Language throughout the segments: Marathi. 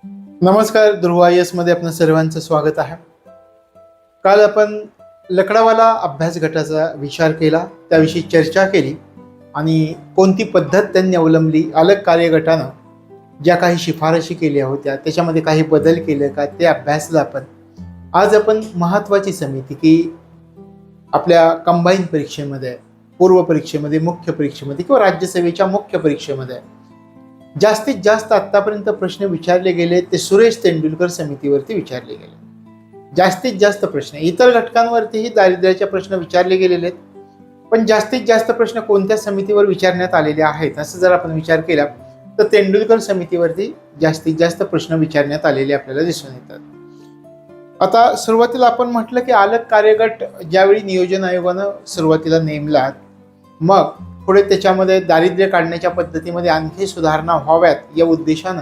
नमस्कार. ध्रुव IAS मध्ये आपलं सर्वांचं स्वागत आहे. काल आपण लकडावाला अभ्यास गटाचा विचार केला, त्याविषयी चर्चा केली आणि कोणती पद्धत त्यांनी अवलंबली, अलग कार्यगटानं ज्या काही शिफारशी केल्या होत्या त्याच्यामध्ये काही बदल केले का ते अभ्यासलं आपण. आज आपण महत्त्वाची समिती की आपल्या कंबाईन परीक्षेमध्ये, पूर्व परीक्षेमध्ये, मुख्य परीक्षेमध्ये किंवा राज्यसेवेच्या मुख्य परीक्षेमध्ये जास्तीत जास्त आतापर्यंत प्रश्न विचारले गेले ते सुरेश तेंडुलकर समितीवरती विचारले गेले. जास्तीत जास्त प्रश्न इतर घटकांवरतीही दारिद्र्याचे प्रश्न विचारले गेलेले आहेत, पण जास्तीत जास्त प्रश्न कोणत्या समितीवर विचारण्यात आलेले आहेत असं जर आपण विचार केला तर तेंडुलकर समितीवरती जास्तीत जास्त प्रश्न विचारण्यात आलेले आपल्याला दिसून येतात. आता सुरुवातीला आपण म्हटलं की अलग कार्यगट ज्यावेळी नियोजन आयोगानं सुरुवातीला नेमला, मग पुढे त्याच्यामध्ये दारिद्र्य काढण्याच्या पद्धतीमध्ये आणखी सुधारणा व्हाव्यात या उद्देशानं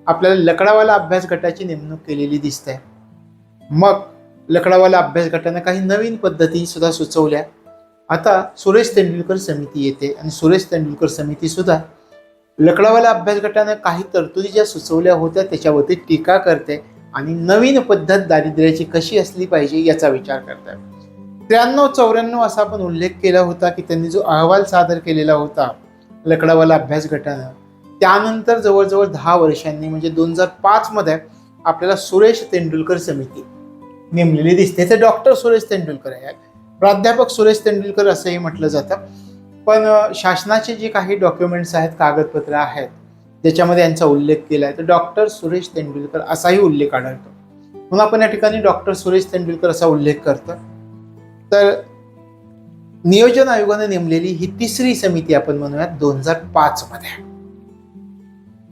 आपल्याला लकडावाला अभ्यास गटाची नेमणूक केलेली दिसते. मग लकडावाला अभ्यास गटाने काही नवीन पद्धती सुद्धा सुचवल्या. आता सुरेश तेंडुलकर समिती येते आणि सुरेश तेंडुलकर समिती सुद्धा लकडावाला अभ्यास गटाने काही तरतुदी ज्या सुचवल्या होत्या त्याच्यावरती टीका करते आणि नवीन पद्धत दारिद्र्याची कशी असली पाहिजे याचा विचार करते. 93-94 असा आपण उल्लेख केला होता की त्यांनी जो अहवाल सादर केलेला होता लकडावाला अभ्यास गटानं, त्यानंतर जवळजवळ 10 वर्षांनी म्हणजे 2005 मध्ये आपल्याला सुरेश तेंडुलकर समिती नेमलेली दिसते. ते डॉक्टर सुरेश तेंडुलकर आहे, प्राध्यापक सुरेश तेंडुलकर असंही म्हटलं जातं, पण शासनाचे जे काही डॉक्युमेंट्स आहेत, कागदपत्र आहेत, त्याच्यामध्ये यांचा उल्लेख केला आहे तर डॉक्टर सुरेश तेंडुलकर असाही उल्लेख आढळतो. म्हणून आपण या ठिकाणी डॉक्टर सुरेश तेंडुलकर असा उल्लेख करतो. तर नियोजन आयोगाने नेमलेली ही तिसरी समिती आपण म्हणूयात 2005 मध्ये.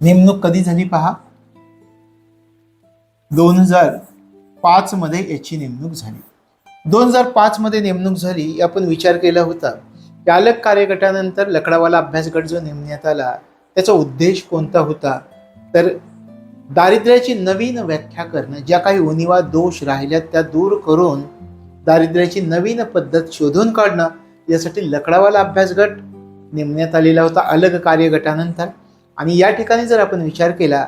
नेमणूक कधी झाली पहा, 2005 मध्ये याची नेमणूक झाली. 2005 मध्ये नेमणूक झाली. आपण विचार केला होता की अलग कार्यगटानंतर लकडावाला अभ्यास गट जो नेमण्यात आला त्याचा उद्देश कोणता होता, तर दारिद्र्याची नवीन व्याख्या करणं, ज्या काही उणिवा दोष राहिल्या त्या दूर करून दारिद्र्याची नवीन पद्धत शोधून काढणं, यासाठी लकडावाला अभ्यास गट नेमण्यात आलेला होता अलग कार्यगटानंतर. आणि या ठिकाणी जर आपण विचार केला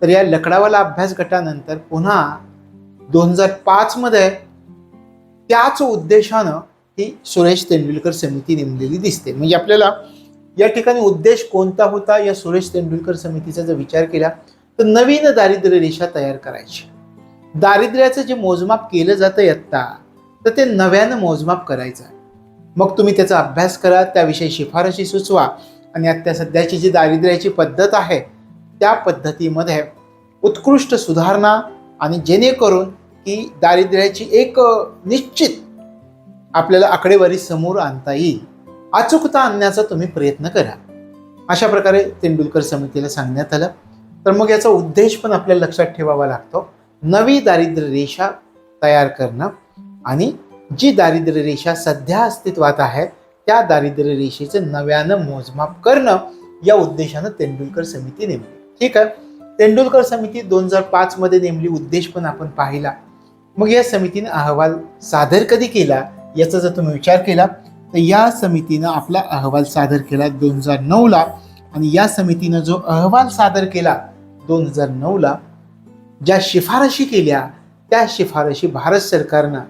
तर या लकडावाला अभ्यास गटानंतर पुन्हा 2005 मध्ये त्याच उद्देशानं ही सुरेश तेंडुलकर समिती नेमलेली दिसते. म्हणजे आपल्याला या ठिकाणी उद्देश कोणता होता या सुरेश तेंडुलकर समितीचा जर विचार केला तर नवीन दारिद्र्य रेषा तयार करायची. दारिद्र्याचं जे मोजमाप केलं जातं इयत्ता तर ते नव्यानं मोजमाप करायचं. मग तुम्ही त्याचा अभ्यास करा, त्याविषयी शिफारशी सुचवा आणि आता सध्याची जी दारिद्र्याची पद्धत आहे त्या पद्धतीमध्ये उत्कृष्ट सुधारणा आणि जेणेकरून की दारिद्र्याची एक निश्चित आपल्याला आकडेवारी समोर आणता येईल, अचूकता आणण्याचा तुम्ही प्रयत्न करा, अशा प्रकारे तेंडुलकर समितीला सांगण्यात आलं. तर मग याचा उद्देश पण आपल्याला लक्षात ठेवावा लागतो, नवी दारिद्र्य रेषा तयार करणं आणि जी दारिद्र्य रेषा सध्या अस्तित्वात आहे त्या दारिद्र्य रेषेचं नव्यानं मोजमाप करणं या उद्देशानं तेंडुलकर समिती नेमली. ठीक आहे, तेंडुलकर समिती 2005 मध्ये नेमली, उद्देश पण आपण पाहिला. मग या समितीने अहवाल सादर कधी केला याचा जर तुम्ही विचार केला तर या समितीनं आपला अहवाल सादर केला 2009 ला. आणि या समितीनं जो अहवाल सादर केला 2009 ला, ज्या शिफारशी केल्या त्या शिफारशी भारत सरकारनं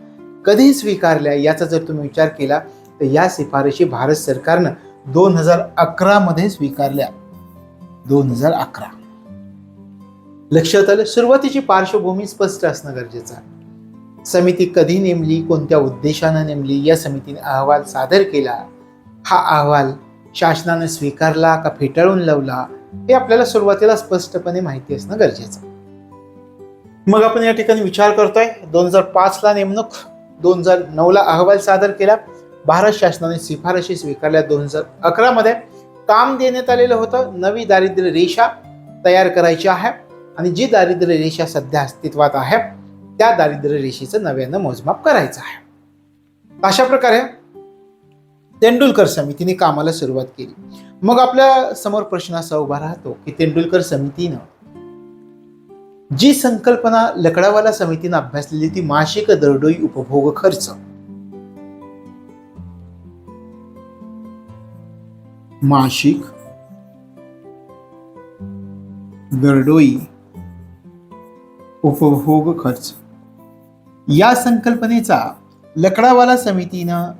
कधी स्वीकारल्या याचा जर तुम्ही विचार केला तर या शिफारशी भारत सरकारनं 2011 मध्ये स्वीकारल्या. 2011 लक्षात आलं. सुरुवातीची पार्श्वभूमी स्पष्ट असणं गरजेचं आहे. समिती कधी नेमली, कोणत्या उद्देशानं नेमली, या समितीने अहवाल सादर केला, हा अहवाल शासनाने स्वीकारला का फेटाळून लावला, हे आपल्याला सुरुवातीला स्पष्टपणे माहिती असणं गरजेचं. मग आपण या ठिकाणी विचार करतोय 2005 ला नेमणूक, 2009 ला अहवाल सादर केला, भारत शासनाने शिफारशी स्वीकारल्या. 2011 मध्ये काम देण्यात आलेलं होतं, नवी दारिद्र्य रेषा तयार करायची आहे आणि जी दारिद्र्य रेषा सध्या अस्तित्वात आहे त्या दारिद्र्य रेषेचं नव्यानं मोजमाप करायचं आहे. अशा प्रकारे तेंडुलकर समितीने कामाला सुरुवात केली. मग आपल्या समोर प्रश्न असा उभा राहतो की तेंडुलकर समितीनं जी संकल्पना लकडावाला समितीनं अभ्यासलेली ती मासिक दरडोई उपभोग खर्च, मासिक दरडोई उपभोग खर्च या संकल्पनेचा लकडावाला समितीनं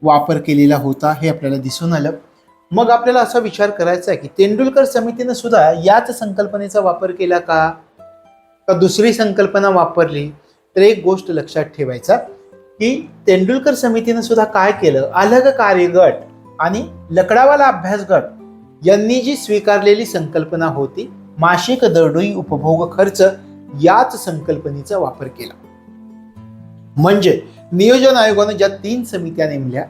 वापर केलेला होता हे आपल्याला दिसून आलं. मग आपल्याला असा विचार करायचा आहे की तेंडुलकर समितीनं सुद्धा याच संकल्पनेचा वापर केला का दुसरी संकल्पना वापरली. तर एक गोष्ट लक्षात ठेवायचा की तेंडुलकर समितीनं सुद्धा काय केलं, अलग कार्यगट आणि लकडावाला अभ्यास गट यांनी जी स्वीकारलेली संकल्पना होती मासिक दरडोई उपभोग खर्च याच संकल्पनेचा वापर केला. म्हणजे नियोजन आयोगानं ज्या 3 समित्या नेमल्या,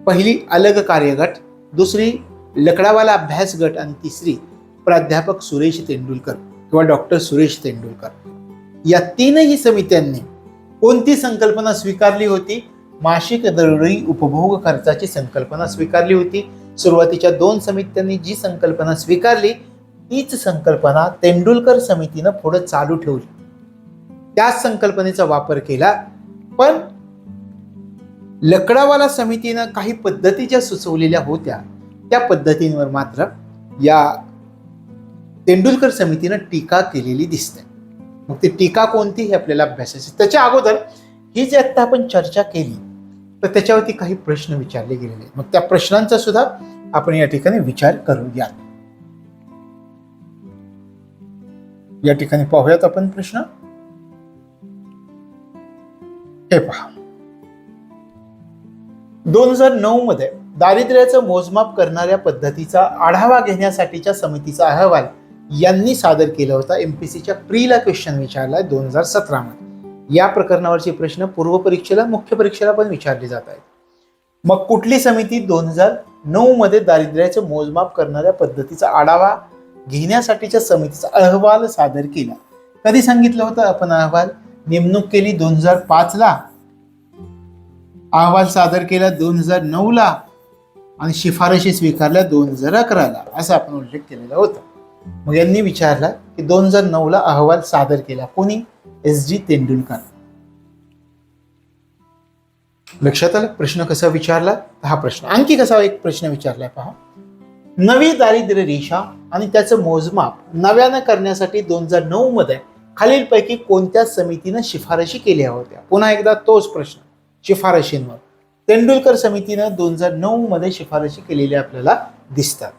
पहिली अलग कार्यगट, दुसरी लकडावाला अभ्यास गट आणि तिसरी प्राध्यापक सुरेश तेंडुलकर किंवा डॉक्टर सुरेश तेंडुलकर, या 3ही समित्यांनी कोणती संकल्पना स्वीकारली होती, मासिक दरडोई उपभोग खर्चाची संकल्पना स्वीकारली होती. सुरुवातीच्या 2 समित्यांनी जी संकल्पना स्वीकारली तीच संकल्पना तेंडुलकर समितीनं पुढे चालू ठेवली, त्याच संकल्पनेचा वापर केला. पण लकडावाला समितीनं काही पद्धती ज्या सुचवलेल्या होत्या त्या पद्धतींवर मात्र या तेंडुलकर समितीनं टीका केलेली दिसते. मग ती टीका कोणती हे आपल्याला अभ्यासायची. त्याच्या अगोदर ही जी आता आपण चर्चा केली तर त्याच्यावरती काही प्रश्न विचारले गेलेले आहेत. मग त्या प्रश्नांचा सुद्धा आपण या ठिकाणी विचार करूया. या ठिकाणी पाहूयात आपण प्रश्न. हे पहा, 2009 मध्ये दारिद्र्याचं मोजमाप करणाऱ्या पद्धतीचा आढावा घेण्यासाठीच्या समितीचा अहवाल यांनी सादर केला होता. एमपीसीच्या प्रीला क्वेश्चन विचारलाय 2017 मध्ये. या प्रकरणावरचे प्रश्न पूर्व परीक्षेला, मुख्य परीक्षेला पण विचारले जात आहेत. मग कुठली समिती 2009 मध्ये दारिद्र्याचं मोजमाप करणाऱ्या पद्धतीचा आढावा घेण्यासाठीच्या समितीचा अहवाल सादर केला? कधी सांगितलं होतं आपण अहवाल? नेमणूक केली 2005 ला, अहवाल सादर केला 2009 ला आणि शिफारशी स्वीकारल्या 2011 ला, असा आपण उल्लेख केलेला होता. मग यांनी विचारला की 2009 ला अहवाल सादर केला कोणी? एस.जी. तेंडुलकर. लक्षात आलं प्रश्न कसा विचारला? हा प्रश्न आणखी कसा एक प्रश्न विचारलाय पहा. नवी दारिद्र्य रेषा आणि त्याचं मोजमाप नव्यानं करण्यासाठी 2009 मध्ये खालीलपैकी कोणत्या समितीनं शिफारशी केल्या होत्या? पुन्हा एकदा तोच प्रश्न शिफारशींवर. तेंडुलकर समितीनं 2009 मध्ये शिफारशी केलेल्या आपल्याला दिसतात.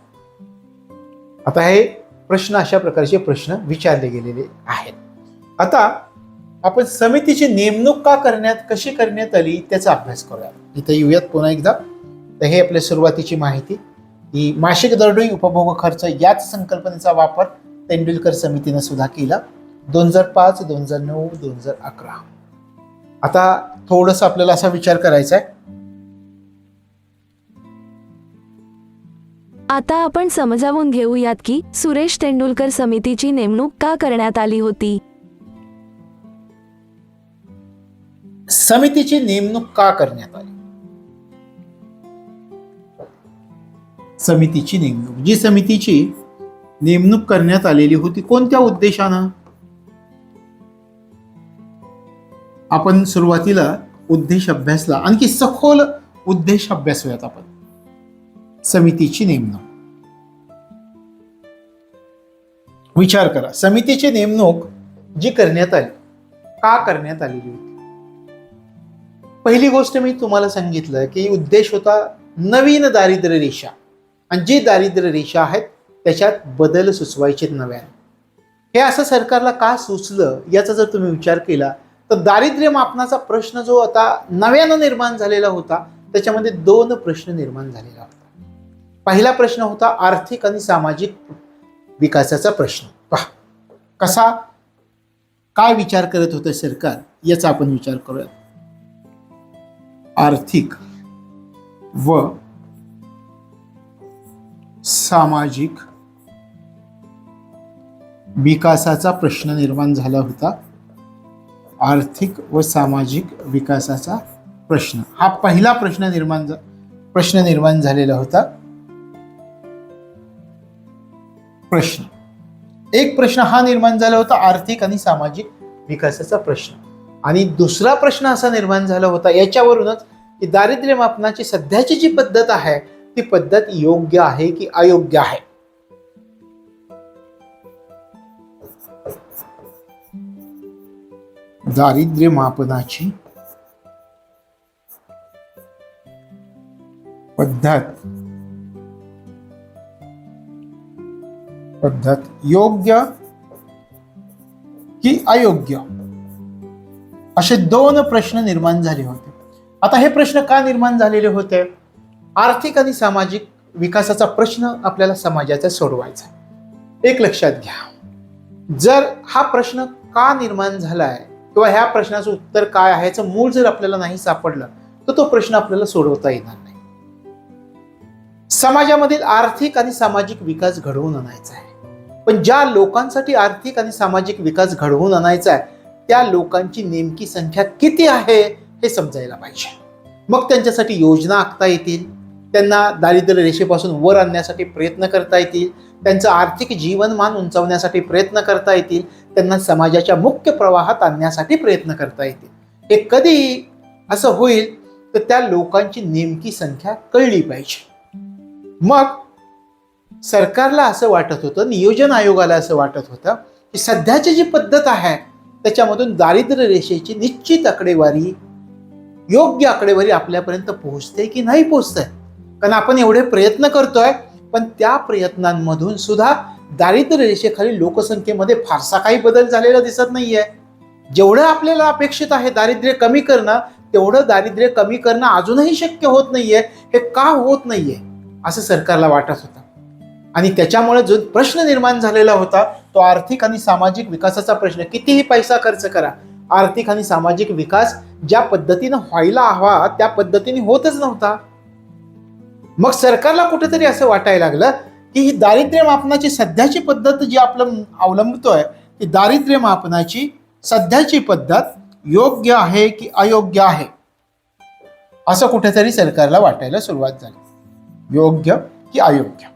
आता हे प्रश्न अशा प्रकारचे प्रश्न विचारले गेलेले आहेत. आता आपण समितीची नेमणूक कशी करण्यात आली त्याचा अभ्यास करूया. इथे येऊयात पुन्हा एकदा. तर हे आपल्या सुरुवातीची माहिती ही मासिक दरडोई उपभोग खर्च याच संकल्पनेचा वापर तेंडुलकर समितीने सुद्धा केला 2005, 2009, 2011. आता थोडस आपल्याला असा विचार करायचा आहे. आता आपण समजावून घेऊयात की सुरेश तेंडुलकर समितीची नेमणूक का करण्यात आली होती. समितीची नेमणूक का करण्यात आली? समितीची नेमणूक, जी समितीची नेमणूक करण्यात आलेली होती कोणत्या उद्देशानं? आपण सुरुवातीला उद्देश अभ्यासला, आणखी सखोल उद्देश अभ्यासूयात आपण. समितीची नेमणूक विचार करा. समितीची नेमणूक जी करण्यात आली, का करण्यात आलेली होती? पहिली गोष्ट मी तुम्हाला सांगितलं की उद्देश होता नवीन दारिद्र्य रेषा, आणि जी दारिद्र्य रेषा आहेत त्याच्यात बदल सुचवायचे नव्याने. हे असं सरकारला का सुचलं याचा जर तुम्ही विचार केला तर दारिद्र्य मापनाचा प्रश्न जो आता नव्यानं निर्माण झालेला होता त्याच्यामध्ये 2 प्रश्न निर्माण झालेला होता. पहिला प्रश्न होता आर्थिक आणि सामाजिक विकासाचा प्रश्न. पहा कसा काय विचार करत होतं सरकार याचा आपण विचार करूया. आर्थिक व सामाजिक विकासाचा प्रश्न निर्माण झाला होता. आर्थिक व सामाजिक विकासाचा प्रश्न हा पहिला प्रश्न निर्माण झालेला होता. एक प्रश्न हा निर्माण झाला होता आर्थिक आणि सामाजिक विकासाचा प्रश्न. आणि दुसरा प्रश्न असा निर्माण झाला होता याच्यावरूनच की दारिद्र्य मापनाची सध्याची जी पद्धत आहे ती पद्धत योग्य आहे की अयोग्य आहे. दारिद्र्य मापनाची पद्धत योग्य की अयोग्य, असे दोन प्रश्न निर्माण झाले होते. आता हे प्रश्न का निर्माण झालेले होते? आर्थिक आणि सामाजिक विकासाचा प्रश्न आपल्याला समाजाचा सोडवायचा. एक लक्षात घ्या, जर हा प्रश्न का निर्माण झालाय किंवा ह्या प्रश्नाचं उत्तर काय आहे याचं मूळ जर आपल्याला नाही सापडलं तर तो प्रश्न आपल्याला सोडवता येणार नाही. समाजामधील आर्थिक आणि सामाजिक विकास घडवून आणायचा आहे, पण ज्या लोकांसाठी आर्थिक आणि सामाजिक विकास घडवून आणायचा आहे त्या लोकांची नेमकी संख्या किती आहे हे समजायला पाहिजे. मग त्यांच्यासाठी योजना आखता येतील, त्यांना दारिद्र्य रेषेपासून वर आणण्यासाठी प्रयत्न करता येतील, त्यांचं आर्थिक जीवनमान उंचावण्यासाठी प्रयत्न करता येतील, त्यांना समाजाच्या मुख्य प्रवाहात आणण्यासाठी प्रयत्न करता येतील. हे कधी असं होईल तर त्या लोकांची नेमकी संख्या कळली पाहिजे. मग सरकारला असं वाटत होतं, नियोजन आयोगाला असं वाटत होतं की सध्याची जी पद्धत आहे त्याच्यामधून दारिद्र्य रेषेची निश्चित आकडेवारी, योग्य आकडेवारी आपल्यापर्यंत पोहोचते की नाही पोहोचते. कारण आपण एवढे प्रयत्न करतोय पण त्या प्रयत्नांमधून सुद्धा दारिद्र्य रेषेखाली लोकसंख्येमध्ये फारसा काही बदल झालेला दिसत नाहीये. जेवढं आपल्याला अपेक्षित आहे दारिद्र्य कमी करणं, तेवढं दारिद्र्य कमी करणं अजूनही शक्य होत नाहीये. हे का होत नाहीये असं सरकारला वाटत होतं. आणि त्याच्यामुळे जो प्रश्न निर्माण झालेला होता तो आर्थिक आणि सामाजिक विकासाचा प्रश्न. कितीही पैसा खर्च करा, आर्थिक आणि सामाजिक विकास ज्या पद्धतीनं व्हायला हवा त्या पद्धतीने होतच नव्हता. मग सरकारला कुठेतरी असं वाटायला लागलं की ही दारिद्र्य मापनाची सध्याची पद्धत जी आपण अवलंबतोय ती दारिद्र्य मापनाची सध्याची पद्धत योग्य आहे की अयोग्य आहे, असं कुठेतरी सरकारला वाटायला सुरुवात झाली. योग्य की अयोग्य,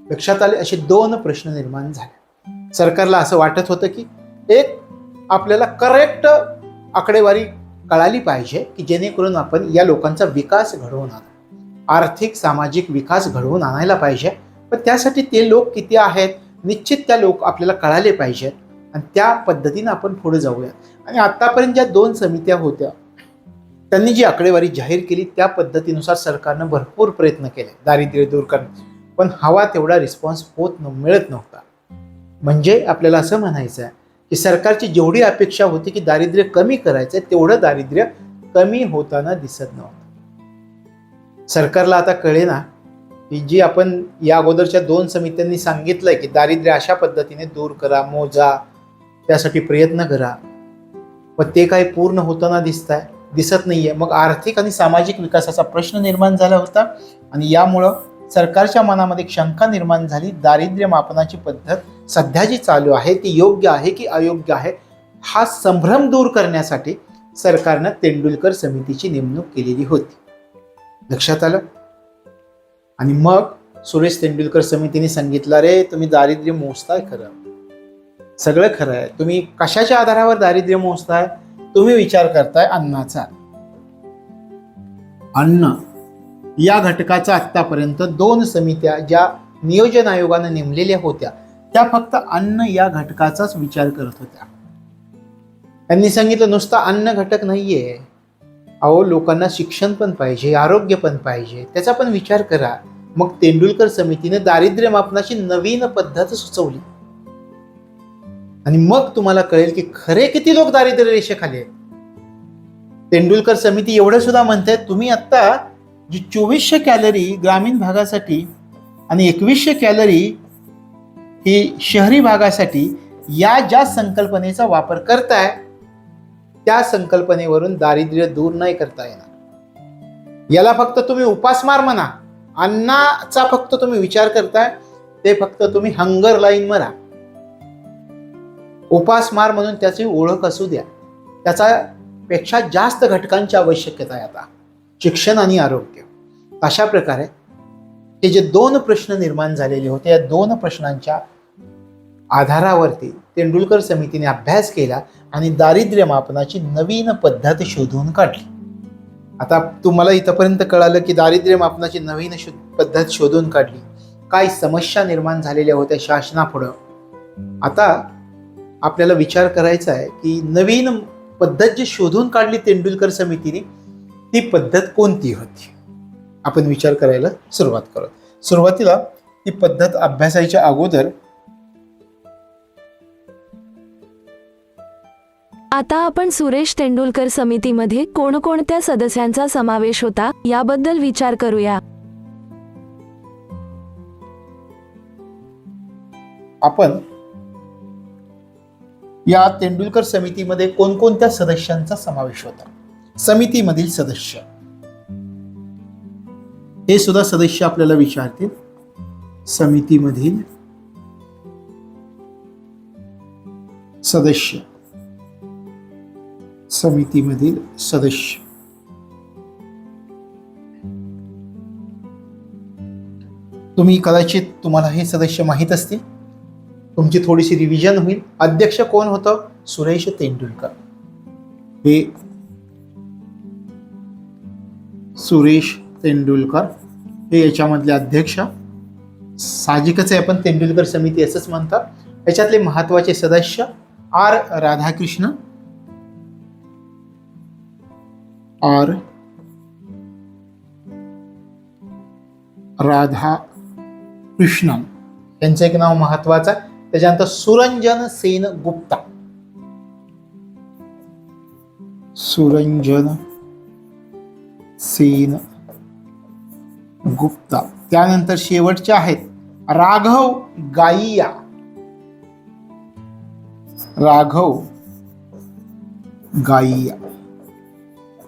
लक्षात आले असे दोन प्रश्न निर्माण झाले. सरकारला असं वाटत होतं की एक आपल्याला करेक्ट आकडेवारी कळाली पाहिजे की जेणेकरून आपण या लोकांचा विकास घडवून आणू, आर्थिक सामाजिक विकास घडवून आणायला पाहिजे. पण त्यासाठी ते लोक किती आहेत निश्चित त्या लोक आपल्याला कळाले पाहिजेत आणि त्या पद्धतीने आपण पुढे जाऊया. आणि आतापर्यंत ज्या दोन समित्या होत्या त्यांनी जी आकडेवारी जाहीर केली त्या पद्धतीनुसार सरकारनं भरपूर प्रयत्न केले दारिद्र्य दूर करण्याचे, पण हवा तेवढा रिस्पॉन्स मिळत नव्हता. म्हणजे आपल्याला असं म्हणायचं आहे की सरकारची जेवढी अपेक्षा होती की दारिद्र्य कमी करायचं तेवढं दारिद्र्य कमी होताना दिसत नव्हतं. सरकारला आता कळेना की जी आपण या अगोदरच्या दोन समित्यांनी सांगितलंय की दारिद्र्य अशा पद्धतीने दूर करा, मोजा, त्यासाठी प्रयत्न करा, पण ते काही पूर्ण होताना दिसत नाहीये. मग आर्थिक आणि सामाजिक विकासाचा प्रश्न निर्माण झाला होता आणि यामुळं सरकारच्या मनामध्ये एक शंका निर्माण झाली, दारिद्र्य मापनाची पद्धत सध्या जी चालू आहे ती योग्य आहे की अयोग्य आहे. हा संभ्रम दूर करण्यासाठी सरकारनं तेंडुलकर समितीची नेमणूक केलेली होती. लक्षात आलं. आणि मग सुरेश तेंडुलकर समितीने सांगितलं, रे तुम्ही दारिद्र्य मोजताय खरं, सगळं खरं आहे, तुम्ही कशाच्या आधारावर दारिद्र्य मोजताय? तुम्ही विचार करताय अन्नाचा. अन्न या घटकाचा आतापर्यंत दोन समित्या ज्या नियोजन आयोगाने नेमलेल्या होत्या त्या फक्त अन्न या घटकाचाच विचार करत होत्या. त्यांनी सांगितलं नुसता अन्न घटक नाहीये, अहो लोकांना शिक्षण पण पाहिजे, आरोग्य पण पाहिजे, त्याचा पण विचार करा. मग तेंडुलकर समितीने दारिद्र्य मापनाची नवीन पद्धत सुचवली आणि मग तुम्हाला कळेल की खरे किती लोक दारिद्र्य रेषेखाली आहेत. तेंडुलकर समिती एवढं सुद्धा म्हणते, तुम्ही आता जी 2400 कॅलरी ग्रामीण भागासाठी आणि 2100 कॅलरी ही शहरी भागासाठी या ज्या संकल्पनेचा वापर करताय त्या संकल्पनेवरून दारिद्र्य दूर नाही करता येणार. याला फक्त तुम्ही उपासमार म्हणा, अन्नाचा फक्त तुम्ही विचार करताय ते फक्त तुम्ही हंगर लाईन म्हणा, उपासमार म्हणून त्याची ओळख असू द्या. त्याचा पेक्षा जास्त घटकांची आवश्यकता आहे आता, शिक्षण आणि आरोग्य. अशा प्रकारे हे जे दोन प्रश्न निर्माण झालेले होते या दोन प्रश्नांच्या आधारावरती तेंडुलकर समितीने अभ्यास केला आणि दारिद्र्य मापनाची नवीन पद्धत शोधून काढली. आता तुम्हाला इथपर्यंत कळालं की दारिद्र्य मापनाची नवीन पद्धत शोधून काढली, काय समस्या निर्माण झालेल्या होत्या शासनापुढं. आता आपल्याला विचार करायचा आहे की नवीन पद्धत जी शोधून काढली तेंडुलकर समितीने ती पद्धत कोणती होती? आपण विचार करायला सुरुवात करू. सुरुवातीला ती पद्धत अभ्यासाच्या अगोदर आता आपण सुरेश तेंडुलकर समितीमध्ये कोणकोणत्या सदस्यांचा समावेश होता याबद्दल विचार करूया. आपण या तेंडुलकर समितीमध्ये कोणकोणत्या सदस्यांचा समावेश होता? समितीमधील सदस्य हे सुद्धा सदस्य आपल्याला विचारतील. समितीमधील सदस्य, समितीमधील सदस्य. तुम्ही कदाचित तुम्हाला हे सदस्य माहीत असतील. तुमची थोडीशी रिव्हिजन होईल. अध्यक्ष कोण होतं? सुरेश तेंडुलकर. हे सुरेश तेंडुलकर हे याच्यामधले अध्यक्ष. साहजिकच आहे, आपण तेंडुलकर समिती असंच म्हणतात. याच्यातले महत्वाचे सदस्य आर राधाकृष्ण, आर राधाकृष्णन यांचं एक नाव महत्वाचं आहे. त्याच्यानंतर सुरंजन सेन गुप्ता, सुरंजन सेन गुप्ता. त्यानंतर शेवटचे आहेत राघव गाईया, राघव गाईया.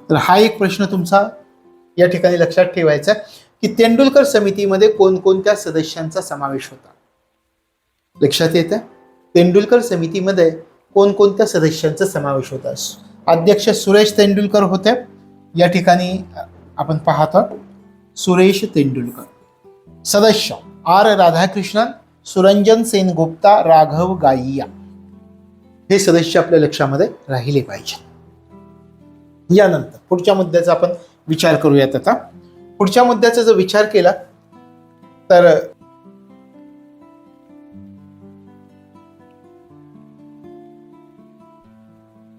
तर हा एक प्रश्न तुमचा या ठिकाणी लक्षात ठेवायचा की तेंडुलकर समितीमध्ये कोणकोणत्या सदस्यांचा समावेश होता. लक्षात येतं? तेंडुलकर समितीमध्ये कोणकोणत्या सदस्यांचा समावेश होता. अध्यक्ष सुरेश तेंडुलकर होते. या ठिकाणी आपण पाहतो सुरेश तेंडुलकर. सदस्य आर राधाकृष्णन, सुरंजन सेन गुप्ता, राघव गाईया. हे सदस्य आपल्या लक्षामध्ये राहिले पाहिजे. यानंतर पुढच्या मुद्द्याचा आपण विचार करूयात. आता पुढच्या मुद्द्याचा जर विचार केला तर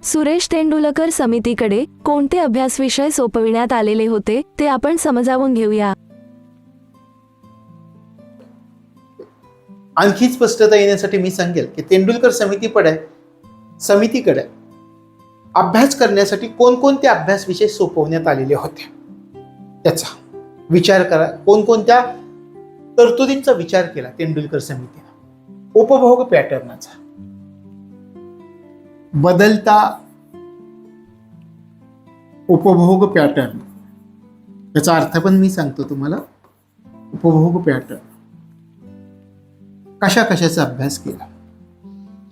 सुरेश तेंडुलकर समितीकडे कोणते अभ्यास विषय सोपविण्यात आलेले होते ते आपण समजावून घेऊया. आणखी स्पष्टता येण्यासाठी मी सांगेल की तेंडुलकर समितीकडे अभ्यास करण्यासाठी कोणकोणते अभ्यास विषय सोपवण्यात आलेले होते त्याचा विचार करा. कोणकोणत्या तरतुदींचा विचार केला तेंडुलकर समितीने? उपभोग पॅटर्नचा, बदलता उपभोग पॅटर्न, याचा अर्थ पण मी सांगतो तुम्हाला. उपभोग पॅटर्न कशा कशाचा अभ्यास केला?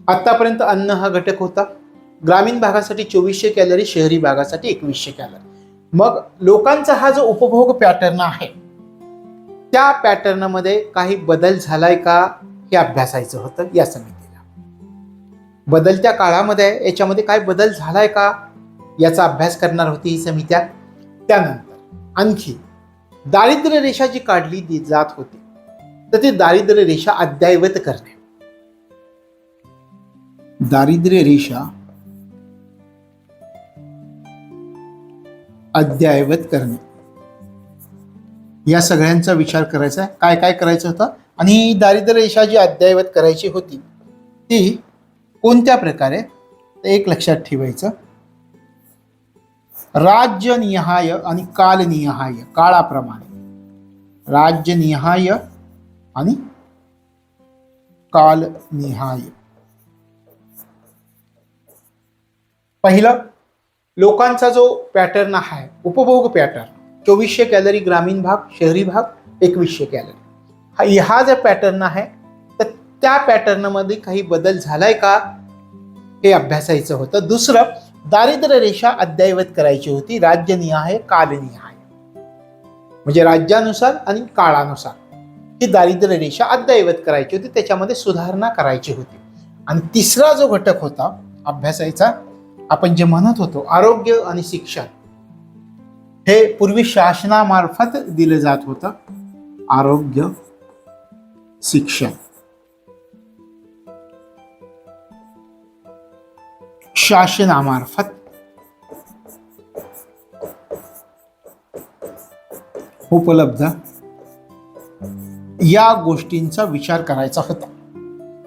आतापर्यंत अन्न हा घटक होता. ग्रामीण भागासाठी 2400 कॅलरी, शहरी भागासाठी 2100 कॅलरी. मग लोकांचा हा जो उपभोग पॅटर्न आहे त्या पॅटर्नमध्ये काही बदल झालाय का हे अभ्यासायचं होतं या समितीला. बदलत्या काळामध्ये याच्यामध्ये काय बदल झालाय का याचा अभ्यास करणार होती ही समित्या. त्यानंतर आणखी दारिद्र्य रेषा जी काढली जात होती तर ती दारिद्र्य रेषा अद्ययावत करणे, दारिद्र्य रेषा अद्ययावत करणे, या सगळ्यांचा विचार करायचा आहे. काय काय करायचं होतं आणि ही दारिद्र्य रेषा जी अद्ययावत करायची होती ती कोणत्या प्रकारे, एक लक्षात ठेवायचं. राज्यनिहाय आणि कालनिहाय, काळाप्रमाणे राज्यनिहाय आणि कालनिहाय. पहिलं लोकांचा जो पॅटर्न आहे उपभोग पॅटर्न, 2400 कॅलरी ग्रामीण भाग, शहरी भाग 2100 कॅलरी. हा जो पॅटर्न आहे तर त्या पॅटर्नमध्ये काही बदल झालाय का हे अभ्यासायचं होतं. दुसरं दारिद्र्य रेषा अद्ययावत करायची होती, राज्यनिहाय कालनिहाय, म्हणजे राज्यानुसार आणि काळानुसार ही दारिद्र्य रेषा अद्ययावत करायची होती, त्याच्यामध्ये सुधारणा करायची होती. आणि तिसरा जो घटक होता अभ्यासायचा, आपण जे म्हणत होतो आरोग्य आणि शिक्षण, हे पूर्वी शासनामार्फत दिलं जात होतं. आरोग्य शिक्षण शासनामार्फत उपलब्ध या गोष्टींचा विचार करायचा होता.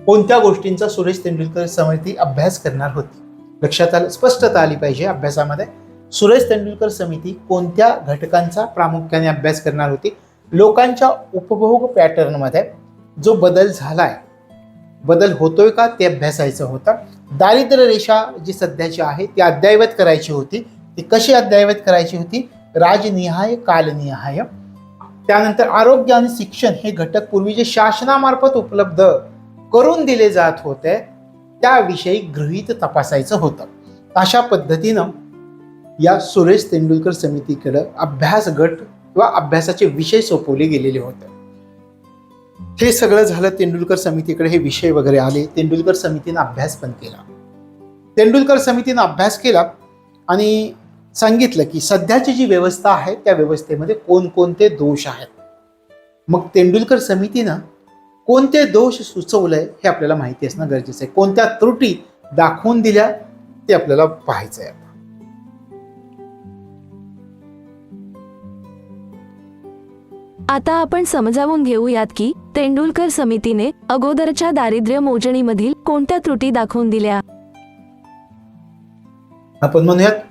कोणत्या गोष्टींचा सुरेश तेंडुलकर समिती अभ्यास करणार होती? लक्षात आलं, स्पष्टता आली पाहिजे अभ्यासामध्ये. सुरेश तेंडुलकर समिती कोणत्या घटकांचा प्रामुख्याने अभ्यास करणार होती? लोकांच्या उपभोग पॅटर्नमध्ये जो बदल झालाय, बदल होतोय का ते अभ्यासायचं होतं. दारिद्र्य रेषा जी सध्याची आहे ती अद्ययावत करायची होती. ती कशी अद्ययावत करायची होती? राजनिहाय, कालनिहाय. त्यानंतर आरोग्य आणि शिक्षण हे घटक पूर्वी जे शासनामार्फत उपलब्ध करून दिले जात होते त्याविषयी गृहीत तपासायचं होतं. अशा पद्धतीनं या सुरेश तेंडुलकर समितीकडे अभ्यास गट किंवा अभ्यासाचे विषय सोपवले गेलेले होते. हे सगळं झालं, तेंडुलकर समितीकडे हे विषय वगैरे आले. तेंडुलकर समितीनं अभ्यास पण केला. तेंडुलकर समितीनं अभ्यास केला आणि सांगितलं की सध्याची जी व्यवस्था आहे त्या व्यवस्थेमध्ये कोणकोणते दोष आहेत. मग तेंडुलकर समितीनं कोणते दोष सुचवलंय हे आपल्याला माहिती असणं गरजेचं आहे. कोणत्या त्रुटी दाखवून दिल्या ते आपल्याला पाहायचं आहे. आता आपण समजावून घेऊयात की तेंडुलकर समितीने अगोदरच्या दारिद्र्य मोजणीमधील कोणत्या त्रुटी दाखवून दिल्या. आपण म्हणूयात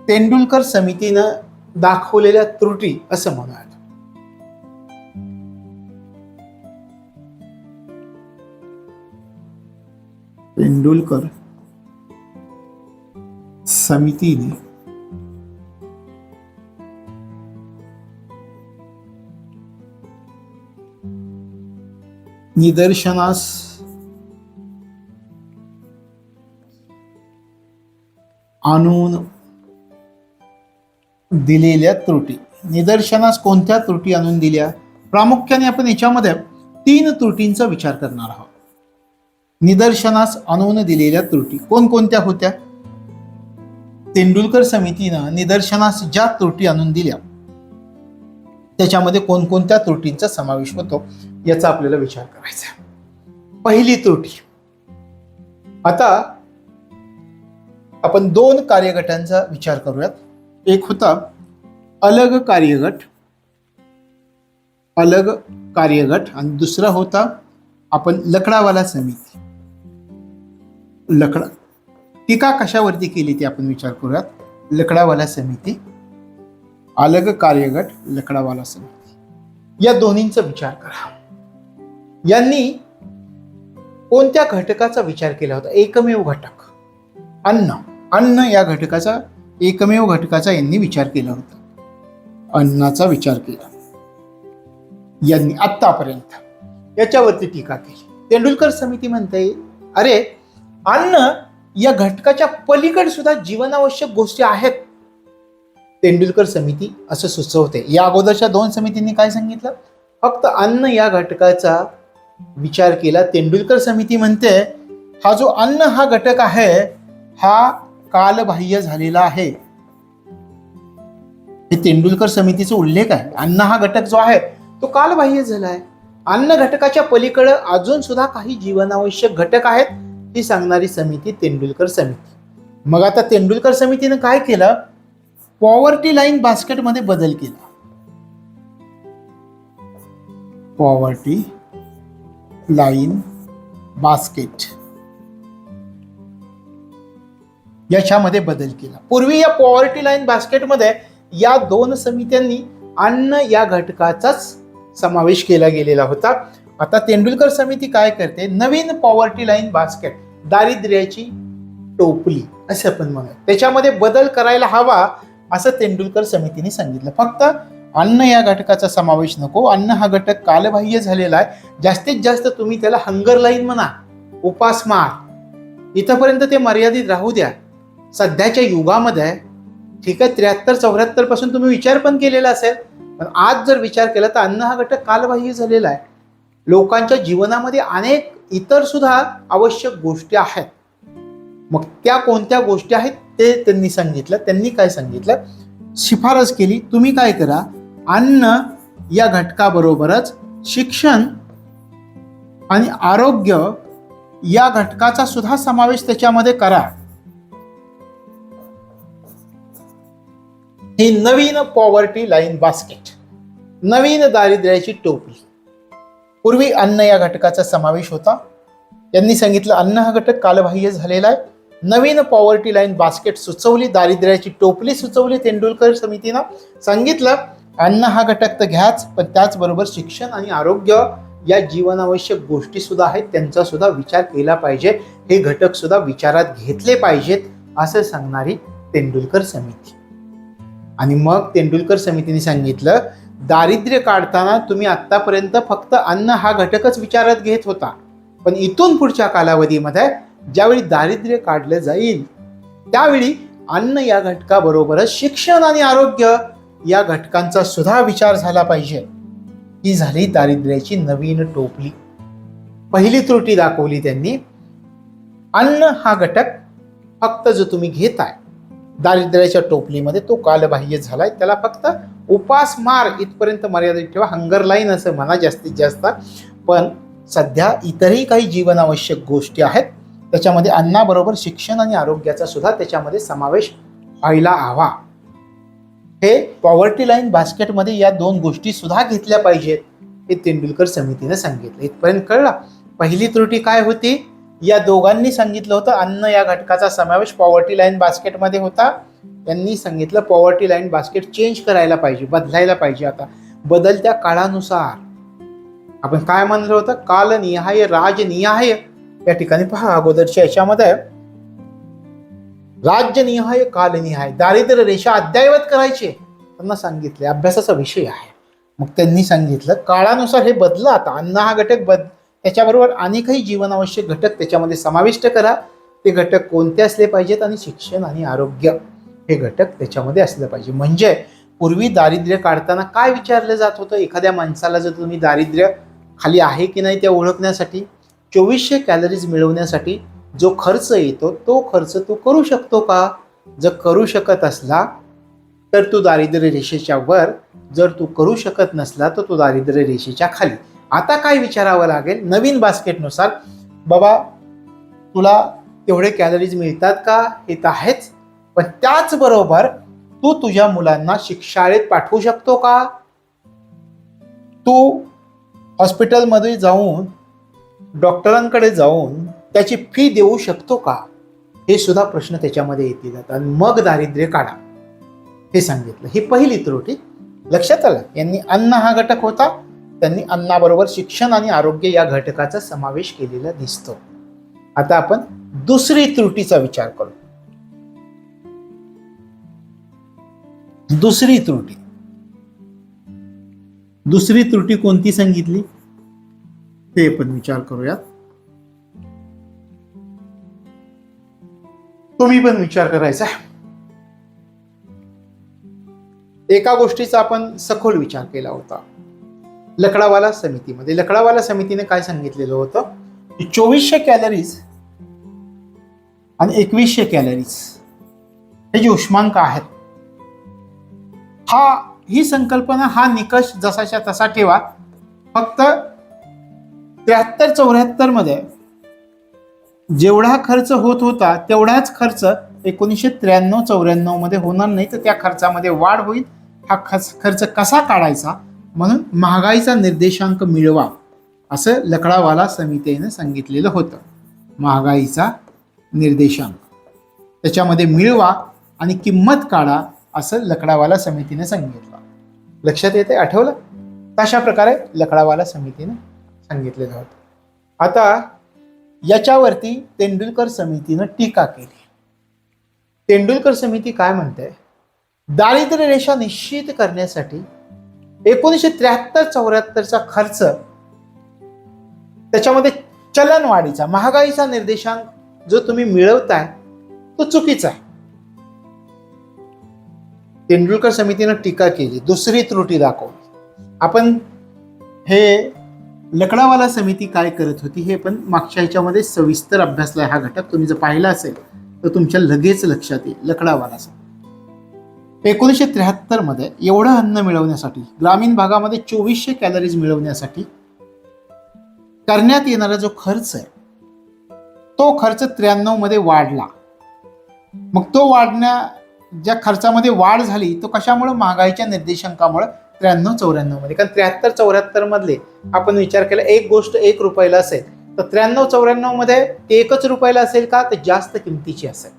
तेंडुलकर समितीनं दाखवलेल्या त्रुटी असं म्हणूयात. तेंडुलकर समितीने निदर्शनास आणून दिलेल्या त्रुटी. निदर्शनास कोणत्या त्रुटी आणून दिल्या? प्रामुख्याने आपण याच्यामध्ये 3 त्रुटींचा विचार करणार आहोत. निदर्शनास आणून दिलेल्या त्रुटी कोणकोणत्या होत्या? तेंडुलकर समितीनं निदर्शनास ज्या त्रुटी आणून दिल्या त्याच्यामध्ये कोणकोणत्या त्रुटींचा समावेश होतो याचा आपल्याला विचार करायचा. पहिली त्रुटी, आता आपण 2 कार्यगटांचा विचार करूयात. एक होता अलग कार्यगट आणि दुसरा होता आपण लकडावाला समिती. टीका कशावरती केली ते आपण विचार करूयात. लकडावाला समिती, अलग कार्यगट, लकडावाला समिती या दोन्हींचा विचार करा. यांनी कोणत्या घटकाचा विचार केला होता? एकमेव घटक अन्न या घटकाचा, एकमेव घटकाचा यांनी विचार केला होता. अन्नाचा विचार केला यांनी आतापर्यंत. याच्यावरती टीका केली. तेंडुलकर समिती म्हणते अरे अन्न या घटकाच्या पलीकडे सुद्धा जीवनावश्यक गोष्टी आहेत. तेंडुलकर समिती असं सुचवते. या अगोदरच्या 2 समितींनी काय सांगितलं? फक्त अन्न या घटकाचा विचार केला. तेंडुलकर समिती म्हणते हा जो अन्न हा घटक आहे हा कालबाह्य झालेला आहे. हे तेंडुलकर समितीचा उल्लेख आहे. अन्न हा घटक जो आहे तो कालबाह्य झाला आहे. अन्न घटकाच्या पलीकडे अजून सुद्धा काही जीवनावश्यक घटक आहेत ही सांगणारी समिती तेंडुलकर समिती. मग आता तेंडुलकर समितीने काय केलं? पॉवर्टी लाईन बास्केटमध्ये बदल केला. पॉवर्टी लाईन बास्केट याच्यामध्ये बदल केला. पूर्वी या पॉवर्टी लाईन बास्केटमध्ये या 2 समित्यांनी अन्न या घटकाचाच समावेश केला गेलेला होता. आता तेंडुलकर समिती काय करते? नवीन पॉवर्टी लाईन बास्केट, दारिद्र्याची टोपली असं आपण म्हणूया, त्याच्यामध्ये बदल करायला हवा असं तेंडुलकर समितीने सांगितलं. फक्त अन्न या घटकाचा समावेश नको. अन्न हा घटक कालबाह्य झालेला आहे. जास्तीत जास्त तुम्ही त्याला हंगर लाईन म्हणा, उपासमार, इथपर्यंत ते मर्यादित राहू द्या. सध्याच्या युगामध्ये ठीक आहे 73-74 पासून तुम्ही विचार पण केलेला असेल, पण आज जर विचार केला तर अन्न हा घटक कालबाह्य झालेला आहे. लोकांच्या जीवनामध्ये अनेक इतर सुद्धा आवश्यक गोष्टी आहेत. मग त्या कोणत्या गोष्टी आहेत ते त्यांनी सांगितलं. त्यांनी काय सांगितलं? शिफारस केली, तुम्ही काय करा, अन्न या घटकाबरोबरच शिक्षण आणि आरोग्य या घटकाचा सुद्धा समावेश त्याच्यामध्ये करा. ही नवीन पॉवर्टी लाईन बास्केट नवीन दारिद्र्याची टोपली. पूर्वी अन्न या घटकाचा समावेश होता. यांनी सांगितलं अन्न हा घटक कालबाह्य झालेला आहे. नवीन पॉवर्टी लाईन बास्केट सुचवली, दारिद्र्याची टोपली सुचवली तेंडुलकर समितीनं. सांगितलं अन्न हा घटक तर घ्याच, पण त्याचबरोबर शिक्षण आणि आरोग्य या जीवनावश्यक गोष्टी सुद्धा आहेत, त्यांचा सुद्धा विचार केला पाहिजे. हे घटक सुद्धा विचारात घेतले पाहिजेत असं सांगणारी तेंडुलकर समिती. आणि मग तेंडुलकर समितीने सांगितलं दारिद्र्य काढताना तुम्ही आतापर्यंत फक्त अन्न हा घटकच विचारात घेत होता, पण इथून पुढच्या कालावधीमध्ये ज्यावेळी दारिद्र्य काढलं जाईल त्यावेळी अन्न या घटकाबरोबरच शिक्षण आणि आरोग्य या घटकांचा सुद्धा विचार झाला पाहिजे. ही झाली दारिद्र्याची नवीन टोपली. पहिली त्रुटी दाखवली त्यांनी, अन्न हा घटक फक्त जो तुम्ही घेताय दारिद्र्याच्या टोपलीमध्ये तो कालबाह्य झालाय, त्याला फक्त उपासमार इथपर्यंत मर्यादित ठेवा, हंगर लाईन असं म्हणा जास्तीत जास्त. पण सध्या इतरही काही जीवनावश्यक गोष्टी आहेत, त्याच्यामध्ये अन्नाबरोबर शिक्षण आणि आरोग्याचा सुद्धा त्याच्यामध्ये समावेश व्हायला हवा. हे पॉवर्टी लाईन बास्केटमध्ये या दोन गोष्टी सुद्धा घेतल्या पाहिजेत हे तेंडुलकर समितीने सांगितलं. इथपर्यंत कळलं. पहिली त्रुटी काय होती? या दोघांनी सांगितलं होतं अन्न या घटकाचा समावेश पॉवर्टी लाईन बास्केटमध्ये होता. त्यांनी सांगितलं पॉवर्टी लाईन बास्केट चेंज करायला पाहिजे, बदलायला पाहिजे. आता बदलत्या काळानुसार आपण काय म्हणलं होतं, कालनिहाय राजनिहाय. या ठिकाणी पहा अगोदरच्या याच्यामध्ये राज्यनिहाय कालनिहाय दारिद्र्य रेषा अद्ययावत करायची त्यांना सांगितले, अभ्यासाचा विषय आहे. मग त्यांनी सांगितलं काळानुसार हे बदला. आता अन्न हा घटक त्याच्याबरोबर अनेकही जीवनावश्यक घटक त्याच्यामध्ये समाविष्ट करा. ते घटक कोणते असले पाहिजेत आणि शिक्षण आणि आरोग्य हे घटक त्याच्यामध्ये असले पाहिजे. म्हणजे पूर्वी दारिद्र्य काढताना काय विचारलं जात होतं, एखाद्या माणसाला जर तुम्ही दारिद्र्य खाली आहे की नाही ते ओळखण्यासाठी 2400 कॅलरीज मिळवण्यासाठी जो खर्च येतो तो खर्च तू करू शकतो का? जर करू शकत असला तर तू दारिद्र्य रेषेच्या वर, जर तू करू शकत नसला तर तू दारिद्र्य रेषेच्या खाली. आता काय विचारावं लागेल नवीन बास्केटनुसार, बाबा तुला तेवढे कॅलरीज मिळतात का? हे तर आहेच, पण त्याचबरोबर तू तुझ्या मुलांना शाळेत पाठवू शकतो का? तू हॉस्पिटलमध्ये जाऊन डॉक्टरांकडे जाऊन त्याची फी देऊ शकतो का? हे सुद्धा प्रश्न त्याच्यामध्ये येतील. आणि मग दारिद्र्य काढा हे सांगितलं. ही पहिली त्रुटी लक्षात आलं. यांनी अन्न हा घटक होता, त्यांनी अन्नाबरोबर शिक्षण आणि आरोग्य या घटकाचा समावेश केलेला दिसतो. आता आपण दुसरी त्रुटीचा विचार करू. दुसरी त्रुटी कोणती सांगितली ते पण विचार करूयात. तुम्ही पण विचार करायचा. एका गोष्टीचा आपण सखोल विचार केला होता लकडावाला समितीमध्ये. लकडावाला समितीने काय सांगितलेलं होतं की 2400 कॅलरीज आणि 2100 कॅलरीज हे जे उष्मांक आहेत, ही संकल्पना, हा निकष जसाच्या तसा ठेवा. फक्त 73-74 मध्ये जेवढा खर्च होत होता तेवढाच खर्च 1993-94 मध्ये होणार नाही, तर त्या खर्चामध्ये वाढ होईल. हा खर्च कसा काढायचा, म्हणून महागाईचा निर्देशांक मिळवा असं लकडावाला समितीने सांगितलेलं होतं. महागाईचा निर्देशांक त्याच्यामध्ये मिळवा आणि किंमत काढा असं लकडावाला समितीने सांगितलं. लक्षात येते? आठवलं? तशा प्रकारे लकडावाला समितीने सांगितलेलं होतं. आता याच्यावरती तेंडुलकर समितीनं टीका केली. तेंडुलकर समिती काय म्हणते, दारिद्र्य रेषा निश्चित करण्यासाठी 1973-74चा खर्च त्याच्यामध्ये चलनवाढीचा महागाईचा निर्देशांक जो तुम्ही मिळवताय तो चुकीचा आहे. तेंडुलकर समितीनं टीका केली. दुसरी त्रुटी दाखवली. आपण हे लकडावाला समिती काय करत होती हे पण मागच्या ह्याच्यामध्ये सविस्तर अभ्यासलाय. हा घटक तुम्ही जर पाहिला असेल तर तुमच्या लगेच लक्षात येईल. लकडावाला समिती 1973 मध्ये एवढं अन्न मिळवण्यासाठी, ग्रामीण भागामध्ये 2400 कॅलरीज मिळवण्यासाठी करण्यात येणारा जो खर्च आहे तो खर्च 93 मध्ये वाढला. मग तो ज्या खर्चामध्ये वाढ झाली तो कशामुळे? महागाईच्या निर्देशांकामुळे 93-94 मध्ये, कारण 73-74 मधले आपण विचार केला एक गोष्ट 1 रुपयाला असेल, तर 93-94 मध्ये 1च रुपयाला असेल का, तर जास्त किमतीची असेल.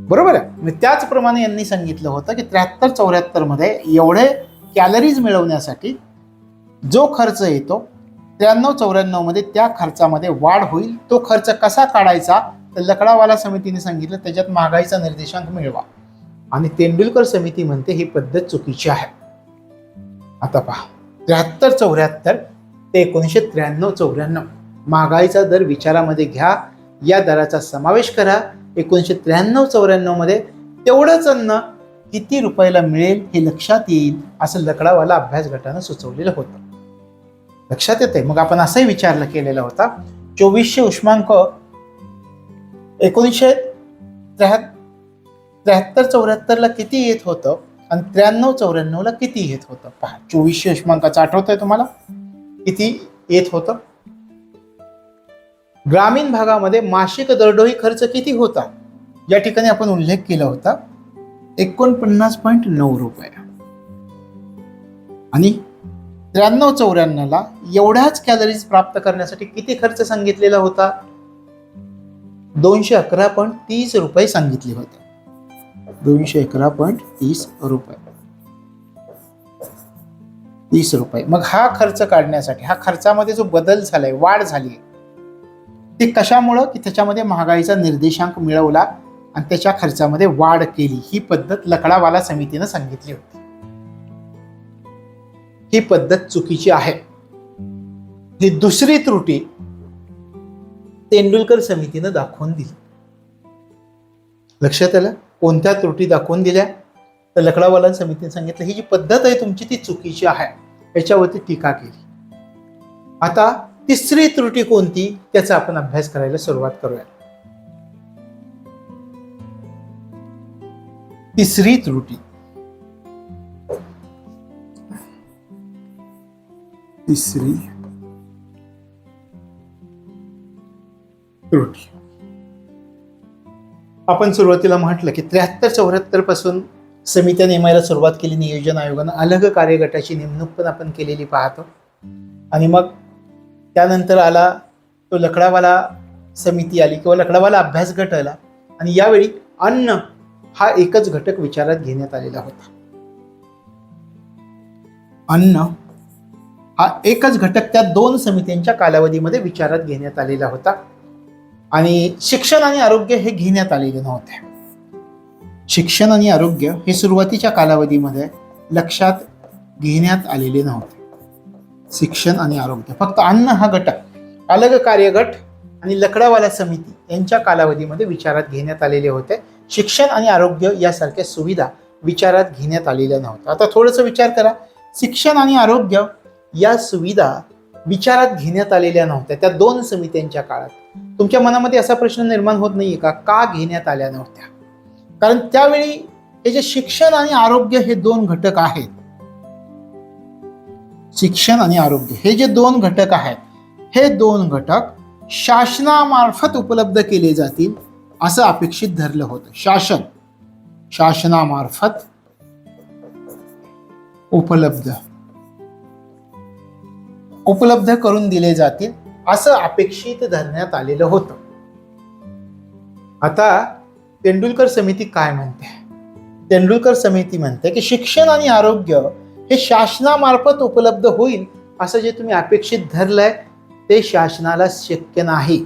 बरोबर आहे. त्याचप्रमाणे यांनी सांगितलं होतं की 73-74 मध्ये एवढे कॅलरीज मिळवण्यासाठी जो खर्च येतो 93-94 मध्ये त्या खर्चामध्ये वाढ होईल. तो खर्च कसा काढायचा, तर लकडावाला समितीने सांगितलं त्याच्यात महागाईचा निर्देशांक मिळवा. आणि तेंडुलकर समिती म्हणते ही पद्धत चुकीची आहे. आता पहा, 73-74 ते 1993-94 महागाईचा दर विचारामध्ये घ्या, या दराचा समावेश करा. 1993-94 मध्ये तेवढंच अन्न किती रुपयाला मिळेल हे लक्षात येईल, असं लकडावाला अभ्यास गटानं सुचवलेलं होतं. लक्षात येते. मग आपण असंही विचारलं केलेला होता, 2400 उष्मांक 1973-74 ला किती येत होतं आणि 93-94 ला किती येत होतं. पहा, 2400 उष्मांकाचं आठवतंय तुम्हाला किती येत होतं. ग्रामीण भागामध्ये मासिक दरडोई खर्च किती होता, या ठिकाणी आपण उल्लेख केला होता 49.9 रुपये. आणि 93-94 ला एवढ्याच कॅलरीज प्राप्त करण्यासाठी किती खर्च सांगितलेला होता, 211.30 रुपये सांगितले होते. 211.30 रुपये, 30 रुपये. मग हा खर्च काढण्यासाठी, हा खर्चामध्ये जो बदल झालाय, वाढ झाली, ते कशामुळं, की त्याच्यामध्ये महागाईचा निर्देशांक मिळवला आणि त्याच्या खर्चामध्ये वाढ केली. ही पद्धत लकडावाला समितीनं सांगितली होती. ही पद्धत चुकीची आहे. ही दुसरी त्रुटी तेंडुलकर समितीनं दाखवून दिली. लक्षात आलं कोणत्या त्रुटी दाखवून दिल्या, तर लकडावाला समितीने सांगितलं ही जी पद्धत आहे तुमची ती चुकीची आहे, याच्यावरती टीका केली. आता तिसरी त्रुटी कोणती, त्याचा आपण अभ्यास करायला सुरुवात करूया. तिसरी त्रुटी, तिसरी त्रुटी आपण सुरुवातीला म्हटलं की 73-74 पासून समित्या नेमायला सुरुवात केली नियोजन आयोगानं. अलग कार्यगटाची नेमणूक पण आपण केलेली पाहतो. आणि मग त्यानंतर आला तो लकडावाला समिती आली किंवा लकडावाला अभ्यास गट आला. आणि यावेळी अन्न हा एकच घटक विचारात घेण्यात आलेला होता. अन्न हा एकच घटक त्या 2 समित्यांच्या कालावधीमध्ये विचारात घेण्यात आलेला होता. आणि शिक्षण आणि आरोग्य हे घेण्यात आलेले नव्हते. शिक्षण आणि आरोग्य हे सुरुवातीच्या कालावधीमध्ये लक्षात घेण्यात आलेले नव्हते. शिक्षण आणि आरोग्य, फक्त अन्न हा घटक अलग कार्यगट आणि लकडावाला समिती यांच्या कालावधीमध्ये विचारात घेण्यात आलेले होते. शिक्षण आणि आरोग्य यासारख्या सुविधा विचारात घेण्यात आलेल्या नव्हत्या. आता थोडंसं विचार करा, शिक्षण आणि आरोग्य या सुविधा विचारात घेण्यात आलेल्या नव्हत्या त्या 2 समित्यांच्या काळात. तुमच्या मनामध्ये असा प्रश्न निर्माण होत नाहीये का घेण्यात आल्या नव्हत्या? कारण त्यावेळी हे जे शिक्षण आणि आरोग्य हे 2 घटक आहेत, शिक्षण आणि आरोग्य हे जे 2 घटक आहेत, हे 2 घटक शासनामार्फत उपलब्ध केले जातील असं अपेक्षित धरलं होतं. शासनामार्फत उपलब्ध करून दिले जातील असं अपेक्षित धरण्यात आलेलं होतं. आता तेंडुलकर समिती काय म्हणते? तेंडुलकर समिती म्हणते की शिक्षण आणि आरोग्य हे शासनामार्फत उपलब्ध होईल असं जे तुम्ही अपेक्षित धरलंय ते शासनाला शक्य नाही.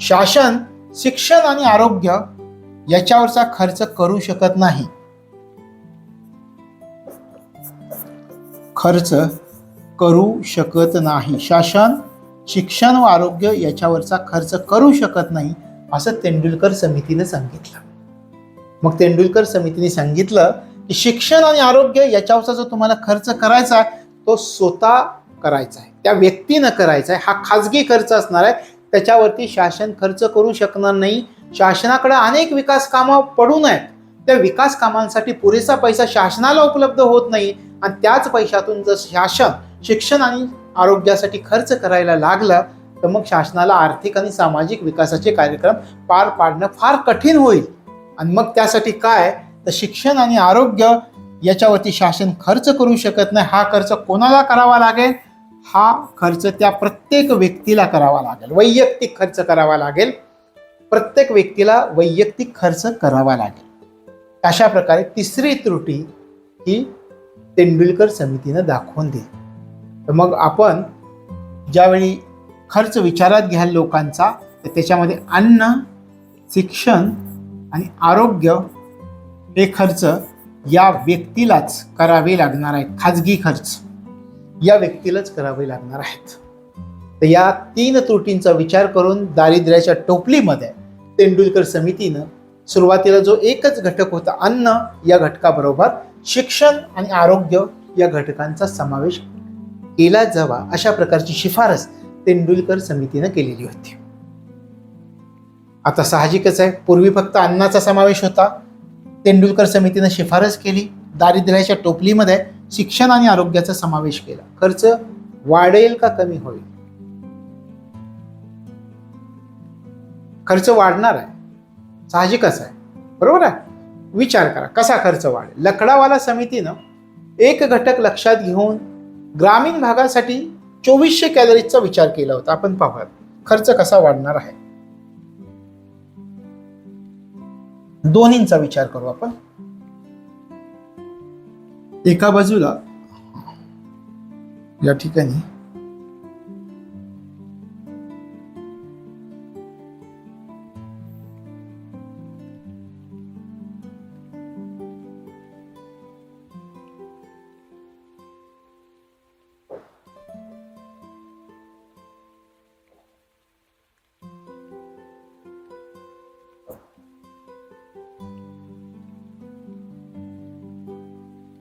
शासन शिक्षण आणि आरोग्य याच्यावरचा खर्च करू शकत नाही. शासन शिक्षण व आरोग्य याच्यावरचा खर्च करू शकत नाही असं तेंडुलकर समितीने सांगितलं. मग तेंडुलकर समितीने सांगितलं की शिक्षण आणि आरोग्य याच्यावरचा जो तुम्हाला खर्च करायचा आहे तो स्वतः करायचा आहे, त्या व्यक्तीनं करायचा आहे. हा खाजगी खर्च असणार आहे, त्याच्यावरती शासन खर्च करू शकणार नाही. शासनाकडे अनेक विकास कामं पडून आहेत, त्या विकास कामांसाठी पुरेसा पैसा शासनाला उपलब्ध होत नाही. आणि त्याच पैशातून जर शासन शिक्षण आणि आरोग्यासाठी खर्च करायला लागलं तर मग शासनाला आर्थिक आणि सामाजिक विकासाचे कार्यक्रम पार पाडणं फार कठीण होईल. आणि मग त्यासाठी काय, तर शिक्षण आणि आरोग्य याच्यावरती शासन खर्च करू शकत नाही. हा खर्च कोणाला करावा लागेल? हा खर्च त्या प्रत्येक व्यक्तीला करावा लागेल, वैयक्तिक खर्च करावा लागेल. प्रत्येक व्यक्तीला वैयक्तिक खर्च करावा लागेल. अशा प्रकारे तिसरी त्रुटी ही तेंडुलकर समितीनं दाखवून दिली. तर मग आपण ज्यावेळी खर्च विचारात घ्याल लोकांचा, तर त्याच्यामध्ये अन्न, शिक्षण आणि आरोग्य हे खर्च या व्यक्तीलाच करावे लागणार आहेत. खाजगी खर्च या व्यक्तीलाच करावे लागणार आहेत. तर या 3 त्रुटींचा विचार करून दारिद्र्याच्या टोपलीमध्ये तेंडुलकर समितीनं सुरुवातीला जो एकच घटक होता अन्न, या घटकाबरोबर शिक्षण आणि आरोग्य या घटकांचा समावेश केला जावा, अशा प्रकारची शिफारस तेंडुलकर समितीनं केलेली होती. आता साहजिकच आहे, पूर्वी फक्त अन्नाचा समावेश होता. तेंडुलकर समितीनं शिफारस केली, दारिद्र्याच्या टोपलीमध्ये शिक्षण आणि आरोग्याचा समावेश केला. खर्च वाढेल का कमी होईल? खर्च वाढणार आहे, साहजिकच आहे, बरोबर आहे. विचार करा कसा खर्च वाढेल. लकडावाला समितीनं एक घटक लक्षात घेऊन ग्रामीण भागासाठी 2400 कॅलरीजचा विचार केला होता. आपण पाहूयात खर्च कसा वाढणार आहे. दोन्हींचा विचार करू आपण. एका बाजूला या ठिकाणी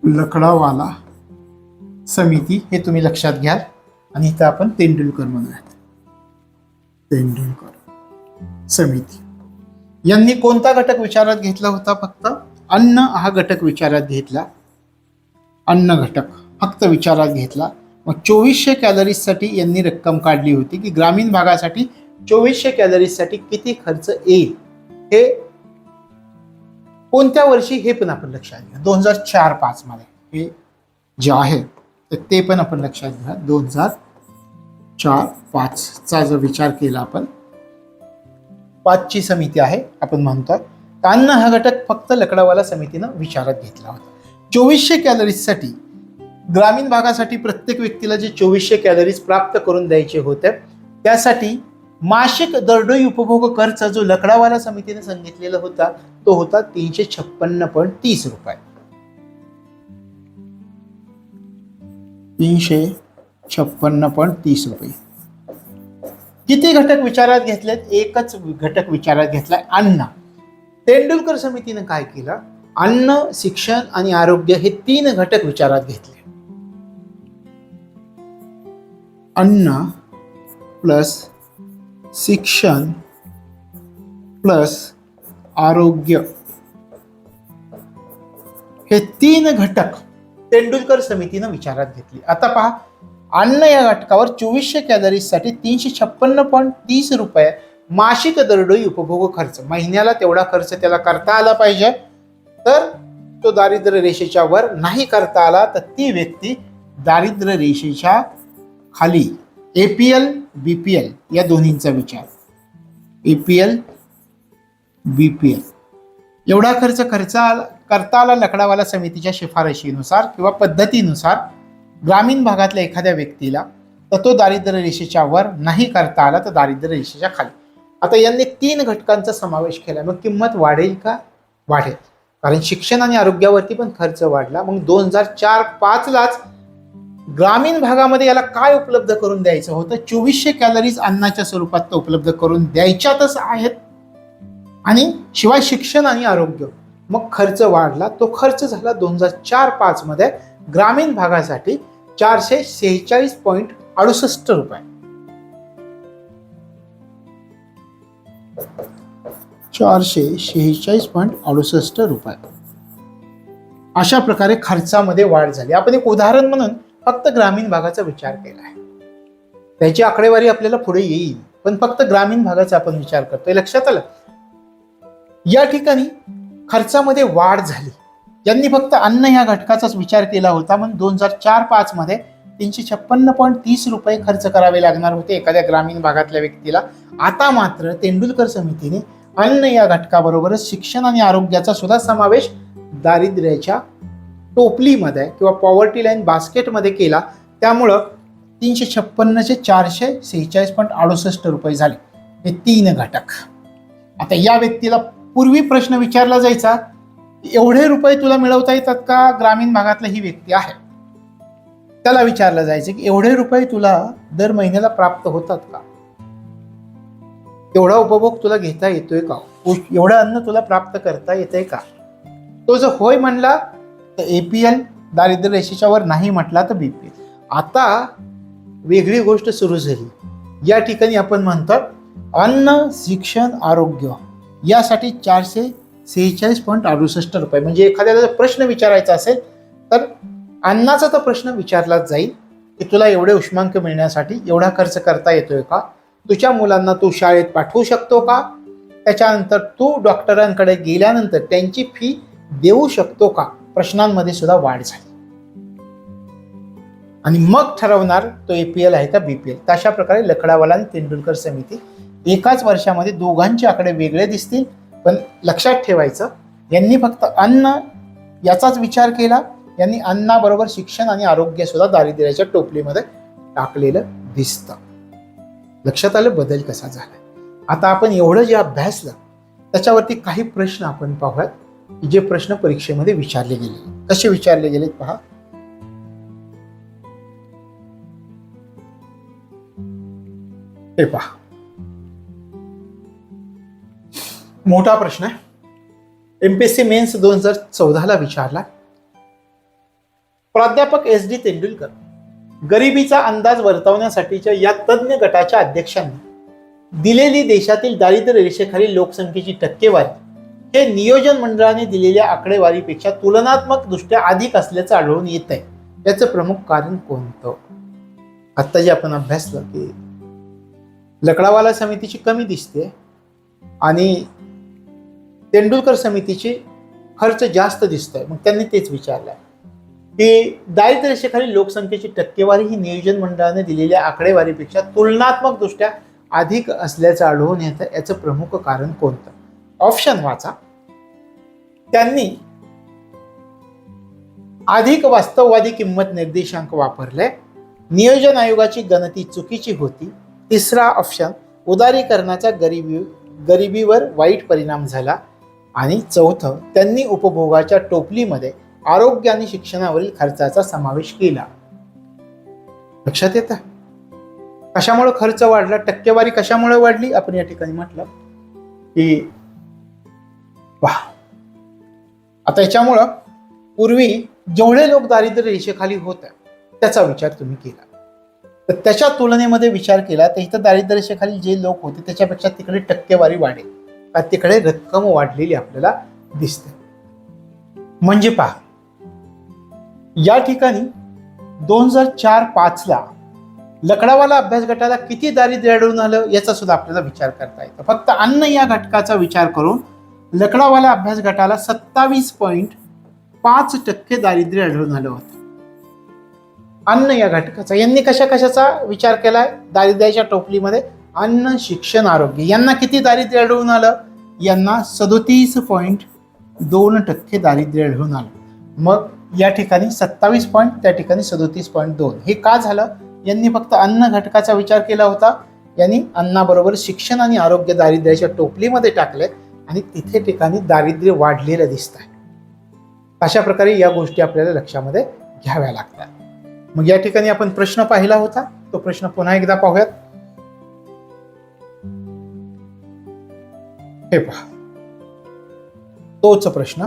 लकडावाला समिती हे तुम्ही लक्षात घ्याल आणि इथं आपण तेंडुलकर म्हणूयात. तेंडुलकर समिती यांनी कोणता घटक विचारात घेतला होता? फक्त अन्न हा घटक विचारात घेतला. अन्न घटक फक्त विचारात घेतला. मग 2400 कॅलरीजसाठी यांनी रक्कम काढली होती की ग्रामीण भागासाठी 2400 कॅलरीजसाठी किती खर्च येईल, हे कोणत्या वर्षी हे पण आपण लक्षात घ्या. 2004-5 मध्ये हे जे आहे ते पण आपण लक्षात घ्या. 2004-5 चा जर विचार केला आपण, 5 ची समिती आहे आपण म्हणतो. अन्न हा घटक फक्त लकडावाला समितीनं विचारात घेतला होता. 2400 कॅलरीजसाठी ग्रामीण भागासाठी प्रत्येक व्यक्तीला जे 2400 कॅलरीज प्राप्त करून द्यायचे होते, त्यासाठी मासिक दरडोई उपभोग खर्च जो लकडावाला समितीने सांगितलेला होता तो होता 356.30 रुपये. 356.30 रुपये. किती घटक विचारात घेतलेत? एकच घटक विचारात घेतलाय, अन्न. तेंडुलकर समितीने काय केलं? अन्न, शिक्षण आणि आरोग्य हे 3 घटक विचारात घेतले. अन्न प्लस शिक्षण प्लस आरोग्य हे 3 घटक तेंडुलकर समितीनं विचारात घेतली. आता पहा, अन्न या घटकावर 2400 कॅलरीजसाठी 356.30 रुपये मासिक दरडोई उपभोग खर्च, महिन्याला तेवढा खर्च त्याला करता आला पाहिजे. तर तो दारिद्र्य रेषेच्या वर नाही करता आला तर ती व्यक्ती दारिद्र्य रेषेच्या खाली, APL BPL या दोन्हींचा विचार, APL BPL एवढा खर्च करता आला लकडावाला समितीच्या शिफारशीनुसार किंवा पद्धतीनुसार ग्रामीण भागातल्या एखाद्या व्यक्तीला, तर तो दारिद्र्य रेषेच्या वर नाही करता आला तर दारिद्र्य रेषेच्या खाली. आता यांनी 3 घटकांचा समावेश केला. मग किंमत वाढेल का? वाढेल, कारण शिक्षण आणि आरोग्यावरती पण खर्च वाढला. मग 2004-5 लाच ग्रामीण भागामध्ये याला काय उपलब्ध करून द्यायचं होतं? 2400 कॅलरीज अन्नाच्या स्वरूपात तो उपलब्ध करून द्यायच्यातच आहेत, आणि शिवाय शिक्षण आणि आरोग्य. मग खर्च वाढला. तो खर्च झाला 2004-5 मध्ये ग्रामीण भागासाठी 446.68 रुपये. 446.68 रुपये अशा प्रकारे खर्चामध्ये वाढ झाली. आपण एक उदाहरण म्हणून फक्त ग्रामीण भागाचा विचार केला आहे. त्याची आकडेवारी आपल्याला पुढे येईल, पण फक्त ग्रामीण भागाचा आपण विचार करतोय. लक्षात आलं? या ठिकाणी खर्चामध्ये वाढ झाली. यांनी फक्त अन्न ह्या घटकाचाच विचार केला होता. म्हणून 2004-05 मध्ये 356.30 रुपये खर्च करावे लागणार होते एखाद्या ग्रामीण भागातल्या व्यक्तीला. आता मात्र तेंडुलकर समितीने अन्न या घटकाबरोबरच शिक्षण आणि आरोग्याचा सुद्धा समावेश दारिद्र्याच्या टोपलीमध्ये किंवा पॉवर्टी लाईन बास्केटमध्ये केला. त्यामुळं 356 चे 446.68 रुपये झाले. हे 3 घटक. आता या व्यक्तीला पूर्वी प्रश्न विचारला जायचा, एवढे रुपये तुला मिळवता येतात का? ग्रामीण भागातला ही व्यक्ती आहे, त्याला विचारलं जायचं की एवढे रुपये तुला दर महिन्याला प्राप्त होतात का? एवढा उपभोग तुला घेता येतोय का? एवढं अन्न तुला प्राप्त करता येतंय का? तो जर होय म्हणला तर APL, दारिद्र्य रेषेच्या वर नाही म्हटला तर BPL. आता वेगळी गोष्ट सुरू झाली. या ठिकाणी आपण म्हणतो अन्न, शिक्षण, आरोग्य यासाठी 446.68 रुपये. म्हणजे एखाद्याला जर प्रश्न विचारायचा असेल तर अन्नाचा तर प्रश्न विचारलाच जाईल की तुला एवढे उष्मांक मिळण्यासाठी एवढा खर्च करता येतोय का? तुझ्या मुलांना तू शाळेत पाठवू शकतो का? त्याच्यानंतर तू डॉक्टरांकडे गेल्यानंतर त्यांची फी देऊ शकतो का? प्रश्नांमध्ये सुद्धा वाढ झाली. आणि मग ठरवणार तो APL आहे का BPL. तशा प्रकारे लकडावाला आणि तेंडुलकर समिती एकाच वर्षामध्ये दोघांचे आकडे वेगळे दिसतील. पण लक्षात ठेवायचं, यांनी फक्त अन्न याचाच विचार केला. यांनी अन्नाबरोबर शिक्षण आणि आरोग्य सुद्धा दारिद्र्याच्या टोपलीमध्ये टाकलेलं दिसतं. लक्षात आलं बदल कसा झाला. आता आपण एवढं जे अभ्यासलं त्याच्यावरती काही प्रश्न आपण पाहूयात, जे प्रश्न परीक्षेमध्ये विचारले गेले. कसे विचारले गेलेत पहा. हे पहा, मोठा प्रश्न आहे. MPSC मेन्स 2014 विचारला. प्राध्यापक SD तेंडुलकर गरिबीचा अंदाज वर्तवण्यासाठीच्या या तज्ञ गटाच्या अध्यक्षांनी दिलेली देशातील दारिद्र्य रेषेखालील लोकसंख्येची टक्केवारी हे नियोजन मंडळाने दिलेल्या आकडेवारीपेक्षा तुलनात्मक दृष्ट्या अधिक असल्याचं आढळून येत आहे. याचं प्रमुख कारण कोणतं? आता जे आपण अभ्यासलं की लकडावाला समितीची कमी दिसते आणि तेंडुलकर समितीची खर्च जास्त दिसतोय. मग त्यांनी तेच विचारलंय की दारिद्र्य रेषेखालील लोकसंख्येची टक्केवारी ही नियोजन मंडळाने दिलेल्या आकडेवारीपेक्षा तुलनात्मक दृष्ट्या अधिक असल्याचं आढळून येतं. याचं प्रमुख कारण कोणतं? ऑप्शन वाचा. त्यांनी अधिक वास्तववादी किंमत निर्देशांक वापरले. नियोजन आयोगाची गणती चुकीची होती. तिसरा ऑप्शन, उदारीकरणाचा गरिबीवर वाईट परिणाम झाला. आणि चौथं, त्यांनी उपभोगाच्या टोपलीमध्ये आरोग्य आणि शिक्षणावरील खर्चाचा समावेश केला. लक्षात येतं कशामुळे खर्च वाढला, टक्केवारी कशामुळे वाढली? आपण या ठिकाणी म्हटलं की वाह, आता याच्यामुळं पूर्वी जेवढे लोक दारिद्र्य रेषेखाली होते त्याचा विचार तुम्ही केला तर त्याच्या तुलनेमध्ये विचार केला तर इथं दारिद्र्य रेषेखाली जे लोक होते त्याच्यापेक्षा तिकडे टक्केवारी वाढेल, तिकडे रक्कम वाढलेली आपल्याला दिसते. म्हणजे पहा, या ठिकाणी 2004-05 लकडावाला अभ्यास गटाला किती दारिद्र्य आढळून आलं याचा सुद्धा आपल्याला विचार करता येतो. फक्त अन्न या घटकाचा विचार करून लकडावाला अभ्यास गटाला 27.5% दारिद्र्य आढळून आलं होतं. अन्न या घटकाचा. यांनी कशाचा विचार केलाय दारिद्र्याच्या टोपलीमध्ये? अन्न, शिक्षण, आरोग्य. यांना किती दारिद्र्य आढळून आलं? यांना 37.2% दारिद्र्य आढळून आलं. मग या ठिकाणी 27 त्या ठिकाणी 37.2. हे का झालं? यांनी फक्त अन्न घटकाचा विचार केला होता. यांनी अन्नाबरोबर शिक्षण आणि आरोग्य दारिद्र्याच्या टोपलीमध्ये टाकले आणि तिथे ठिकाणी दारिद्र्य वाढलेलं दिसत आहे. अशा प्रकारे या गोष्टी आपल्याला लक्षामध्ये घ्याव्या लागतात. मग या ठिकाणी आपण प्रश्न पाहिला होता, तो प्रश्न पुन्हा एकदा पाहूयात. हे पहा, तोच प्रश्न.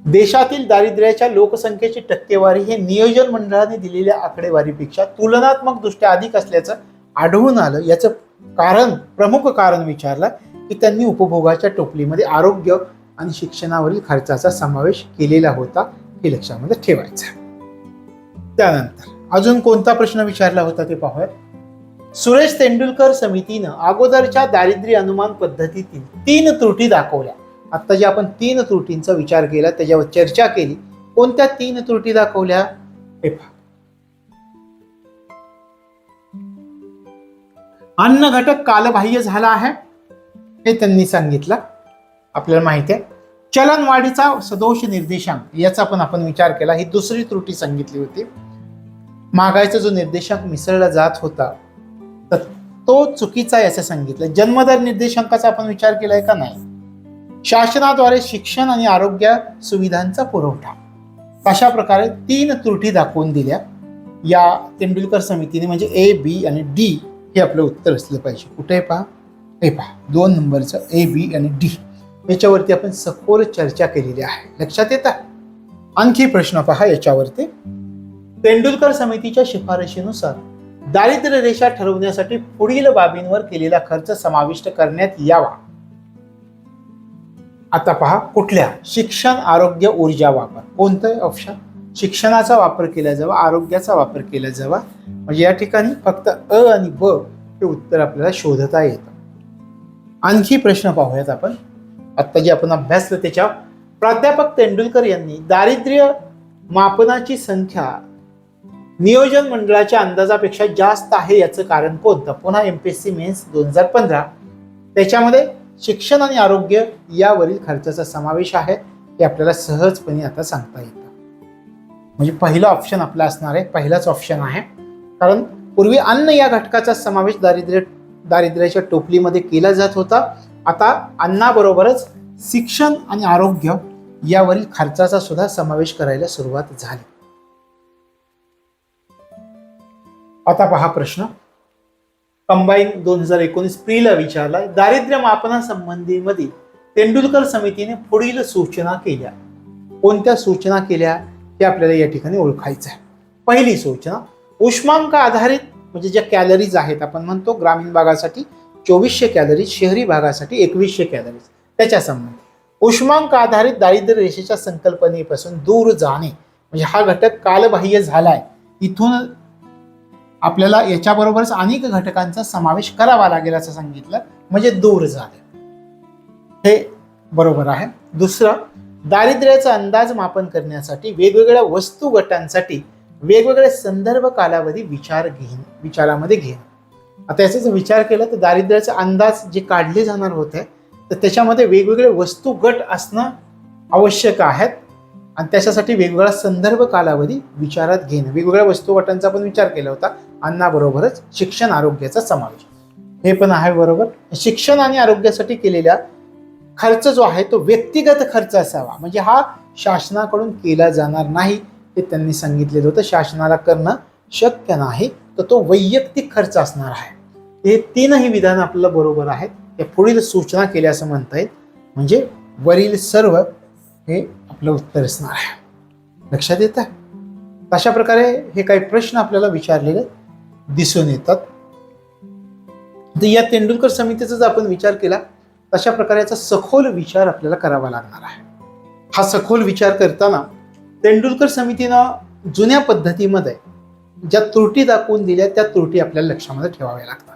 देशातील दारिद्र्याच्या लोकसंख्येची टक्केवारी हे नियोजन मंडळाने दिलेल्या आकडेवारीपेक्षा तुलनात्मक दृष्ट्या अधिक असल्याचं आढळून आलं. याचं कारण, प्रमुख कारण विचारलं की त्यांनी उपभोगाच्या टोपलीमध्ये आरोग्य आणि शिक्षणावरील खर्चाचा समावेश केलेला होता. हे लक्षामध्ये ठेवायचं. त्यानंतर अजून कोणता प्रश्न विचारला होता ते पाहूयात. सुरेश तेंडुलकर समितीनं अगोदरच्या दारिद्र्य अनुमान पद्धतीतील 3 त्रुटी दाखवल्या. आता जे आपण 3 त्रुटींचा विचार केला, त्याच्यावर चर्चा केली, कोणत्या 3 त्रुटी दाखवल्या हे पहा. अन्न घटक कालबाह्य झाला आहे हे त्यांनी सांगितलं, आपल्याला माहिती आहे. चलनवाढीचा सदोष निर्देशांक याचा पण आपण विचार केला, ही दुसरी त्रुटी सांगितली होती. महागाईचा जो निर्देशांक मिसळला जात होता तर तो चुकीचा आहे असं सांगितलं. जन्मदर निर्देशांकाचा आपण विचार केलाय का नाही. शासनाद्वारे शिक्षण आणि आरोग्य सुविधांचा पुरवठा, अशा प्रकारे 3 त्रुटी दाखवून दिल्या या तेंडुलकर समितीने. म्हणजे ए, बी आणि डी हे आपलं उत्तर असलं पाहिजे. कुठे पहा, हे पहा 2 नंबरचं ए, बी आणि डी. याच्यावरती आपण सखोल चर्चा केलेली आहे, लक्षात येतं. आणखी प्रश्न पहा याच्यावरती. तेंडुलकर समितीच्या शिफारशीनुसार दारिद्र्य रेषा ठरवण्यासाठी पुढील बाबींवर केलेला खर्च समाविष्ट करण्यात यावा. आता पहा कुठल्या. शिक्षण, आरोग्य, ऊर्जा वापर. कोणतं ऑप्शन. शिक्षणाचा वापर केला जावा, आरोग्याचा वापर केला जावा. म्हणजे या ठिकाणी फक्त अ आणि ब हे उत्तर आपल्याला शोधता येतं. आणखी प्रश्न पाहूयात आपण. आता जे आपण अभ्यासलं त्याच्या. प्राध्यापक तेंडुलकर यांनी दारिद्र्य मापनाची संख्या नियोजन मंडळाच्या अंदाजापेक्षा जास्त आहे याचं कारण कोणतं. पुन्हा एमपीएससी मेन्स 2015. त्याच्यामध्ये शिक्षण आणि आरोग्य यावरील खर्चाचा समावेश आहे हे आपल्याला सहजपणे आता सांगता येतं. म्हणजे पहिला ऑप्शन आपला असणार आहे, पहिलाच ऑप्शन आहे. कारण पूर्वी अन्न या घटकाचा समावेश दारिद्र्याच्या टोपलीमध्ये केला जात होता. आता अन्नाबरोबरच शिक्षण आणि आरोग्य यावरील खर्चाचा सुद्धा समावेश करायला सुरुवात झाली. आता पहा प्रश्न. कंबाईन 2019 प्रीला विचारला. दारिद्र्य मापनासंबंधी मध्ये तेंडुलकर समितीने पुढील सूचना केल्या. कोणत्या सूचना केल्या हे आपल्याला या ठिकाणी ओळखायचं आहे. पहिली सूचना, उष्मांक आधारित म्हणजे ज्या कॅलरीज आहेत, आपण म्हणतो ग्रामीण भागासाठी 2400 कॅलरीज, शहरी भागासाठी 2100 कॅलरीज, त्याच्या संबंधी उष्मांक आधारित दारिद्र्य रेषेच्या संकल्पनेपासून दूर जाणे. म्हणजे हा घटक कालबाह्य झालाय, इथून आपल्याला याच्याबरोबरच अनेक घटकांचा समावेश करावा लागेल असं सांगितलं, म्हणजे दूर झाले. हे बरोबर आहे. दुसरं, दारिद्र्याचा अंदाज मापन करण्यासाठी वेगवेगळ्या वस्तू गटांसाठी वेगवेगळे संदर्भ कालावधी विचारामध्ये घेणं. आता याचा जर विचार केला तर दारिद्र्याचा अंदाज जे काढले जाणार होते तर त्याच्यामध्ये वेगवेगळे वस्तू गट असणं आवश्यक आहेत आणि त्याच्यासाठी वेगवेगळा संदर्भ कालावधी विचारात घेणं. वेगवेगळ्या वस्तू गटांचा पण विचार केला होता. अन्नाबरोबरच शिक्षण, आरोग्याचा समावेश हे पण आहे बरोबर. शिक्षण आणि आरोग्यासाठी केलेल्या खर्च जो आहे तो व्यक्तिगत खर्च असावा. म्हणजे हा शासनाकडून केला जाणार नाही हे त्यांनी सांगितलेलं होतं. शासनाला करणं शक्य नाही, तर तो वैयक्तिक खर्च असणार आहे. हे 3ही विधान आपल्याला बरोबर आहेत. या पुढील सूचना केल्या असं म्हणता येईल. म्हणजे वरील सर्व हे आपलं उत्तर असणार आहे. लक्षात येतं. अशा प्रकारे हे काही प्रश्न आपल्याला विचारलेले दिसून येतात. या तेंडुलकर समितीचा जर आपण विचार केला तशा प्रकारचा सखोल विचार आपल्याला करावा लागणार आहे. हा सखोल विचार करताना तेंडुलकर समितीनं जुन्या पद्धतीमध्ये ज्या त्रुटी दाखवून दिल्या त्या त्रुटी आपल्याला लक्षामध्ये ठेवाव्या लागतात.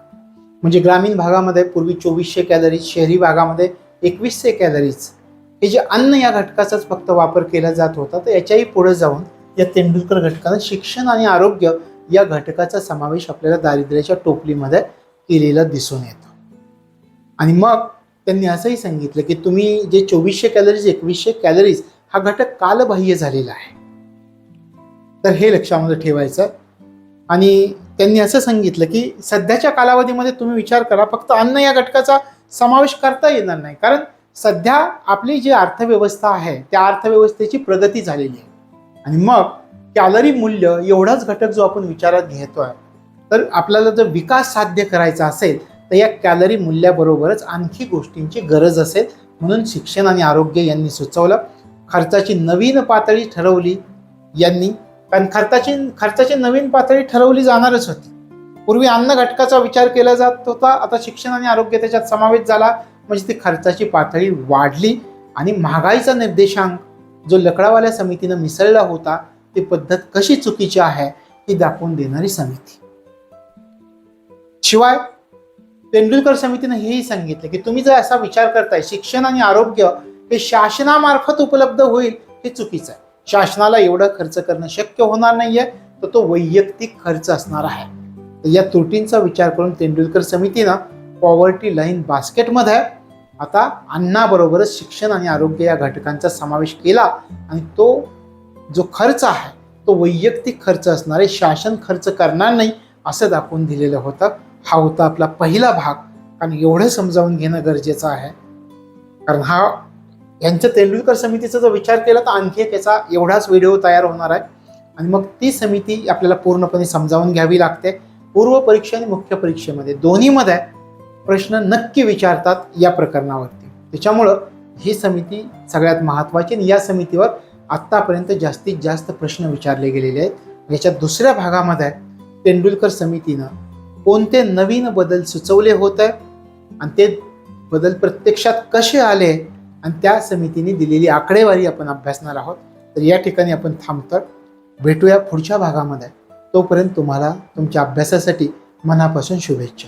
म्हणजे ग्रामीण भागामध्ये पूर्वी 2400 कॅलरीज, शहरी भागामध्ये 2100 कॅलरीज हे जे अन्न या घटकाचाच फक्त वापर केला जात होता, तर याच्याही पुढे जाऊन या तेंडुलकर घटकानं शिक्षण आणि आरोग्य या घटकाचा समावेश आपल्याला दारिद्र्याच्या टोपलीमध्ये केलेला दिसून येतो. आणि मग त्यांनी असंही सांगितलं की तुम्ही जे 2400 कॅलरीज, 2100 कॅलरीज हा घटक कालबाह्य झालेला आहे, तर हे लक्षामध्ये ठेवायचं. आणि त्यांनी असं सांगितलं की सध्याच्या कालावधीमध्ये तुम्ही विचार करा, फक्त अन्न या घटकाचा समावेश करता येणार नाही. कारण सध्या आपली जी अर्थव्यवस्था आहे त्या अर्थव्यवस्थेची प्रगती झालेली आहे. आणि मग कॅलरी मूल्य एवढाच घटक जो आपण विचारात घेतोय, तर आपल्याला जर विकास साध्य करायचा असेल तर या कॅलरी मूल्याबरोबरच आणखी गोष्टींची गरज असेल. म्हणून शिक्षण आणि आरोग्य यांनी सुचवलं. खर्चाची नवीन पातळी ठरवली यांनी, कारण खर्चाची नवीन पातळी ठरवली जाणारच होती. पूर्वी अन्न घटकाचा विचार केला जात होता, आता शिक्षण आणि आरोग्य त्याच्यात समावेश झाला, म्हणजे ती खर्चाची पातळी वाढली. आणि महागाईचा निर्देशांक जो लकडावाल्या समितीनं मिसळला होता ती पद्धत कशी चुकीची आहे ही दाखवून देणारी समिती. शिवाय तेंडुलकर समितीनं हेही सांगितलं की तुम्ही जर असा विचार करताय शिक्षण आणि आरोग्य हे शासनामार्फत उपलब्ध होईल हे चुकीचं आहे. शासनाला एवढा खर्च करणं शक्य होणार नाहीये, तर तो वैयक्तिक खर्च असणार आहे. तर या त्रुटींचा विचार करून तेंडुलकर समितीनं पॉवर्टी लाईन बास्केटमध्ये आता अन्नाबरोबरच शिक्षण आणि आरोग्य या घटकांचा समावेश केला आणि तो जो खर्च आहे तो वैयक्तिक खर्च असणार आहे, शासन खर्च करणार नाही असं दाखवून दिलेलं होतं. हा होता आपला पहिला भाग. कारण एवढं समजावून घेणं गरजेचं आहे, कारण यांच्या तेंडुलकर समितीचा जर विचार केला तर आणखी एक याचा एवढाच व्हिडिओ तयार होणार आहे आणि मग ती समिती आपल्याला पूर्णपणे समजावून घ्यावी लागते. पूर्व परीक्षा आणि मुख्य परीक्षेमध्ये दोन्हीमध्ये प्रश्न नक्की विचारतात या प्रकरणावरती. त्याच्यामुळं ही समिती सगळ्यात महत्त्वाची आणि या समितीवर आत्तापर्यंत जास्तीत जास्त प्रश्न विचारले गेलेले आहेत. याच्या दुसऱ्या भागामध्ये तेंडुलकर समितीनं कोणते नवीन बदल सुचवले होते आणि ते बदल प्रत्यक्षात कसे आले आणि त्या समितीने दिलेली आकडेवारी आपण अभ्यासणार आहोत. तर या ठिकाणी आपण थांबतो. भेटूया पुढच्या भागामध्ये. तोपर्यंत तुम्हाला तुमच्या अभ्यासासाठी मनापासून शुभेच्छा.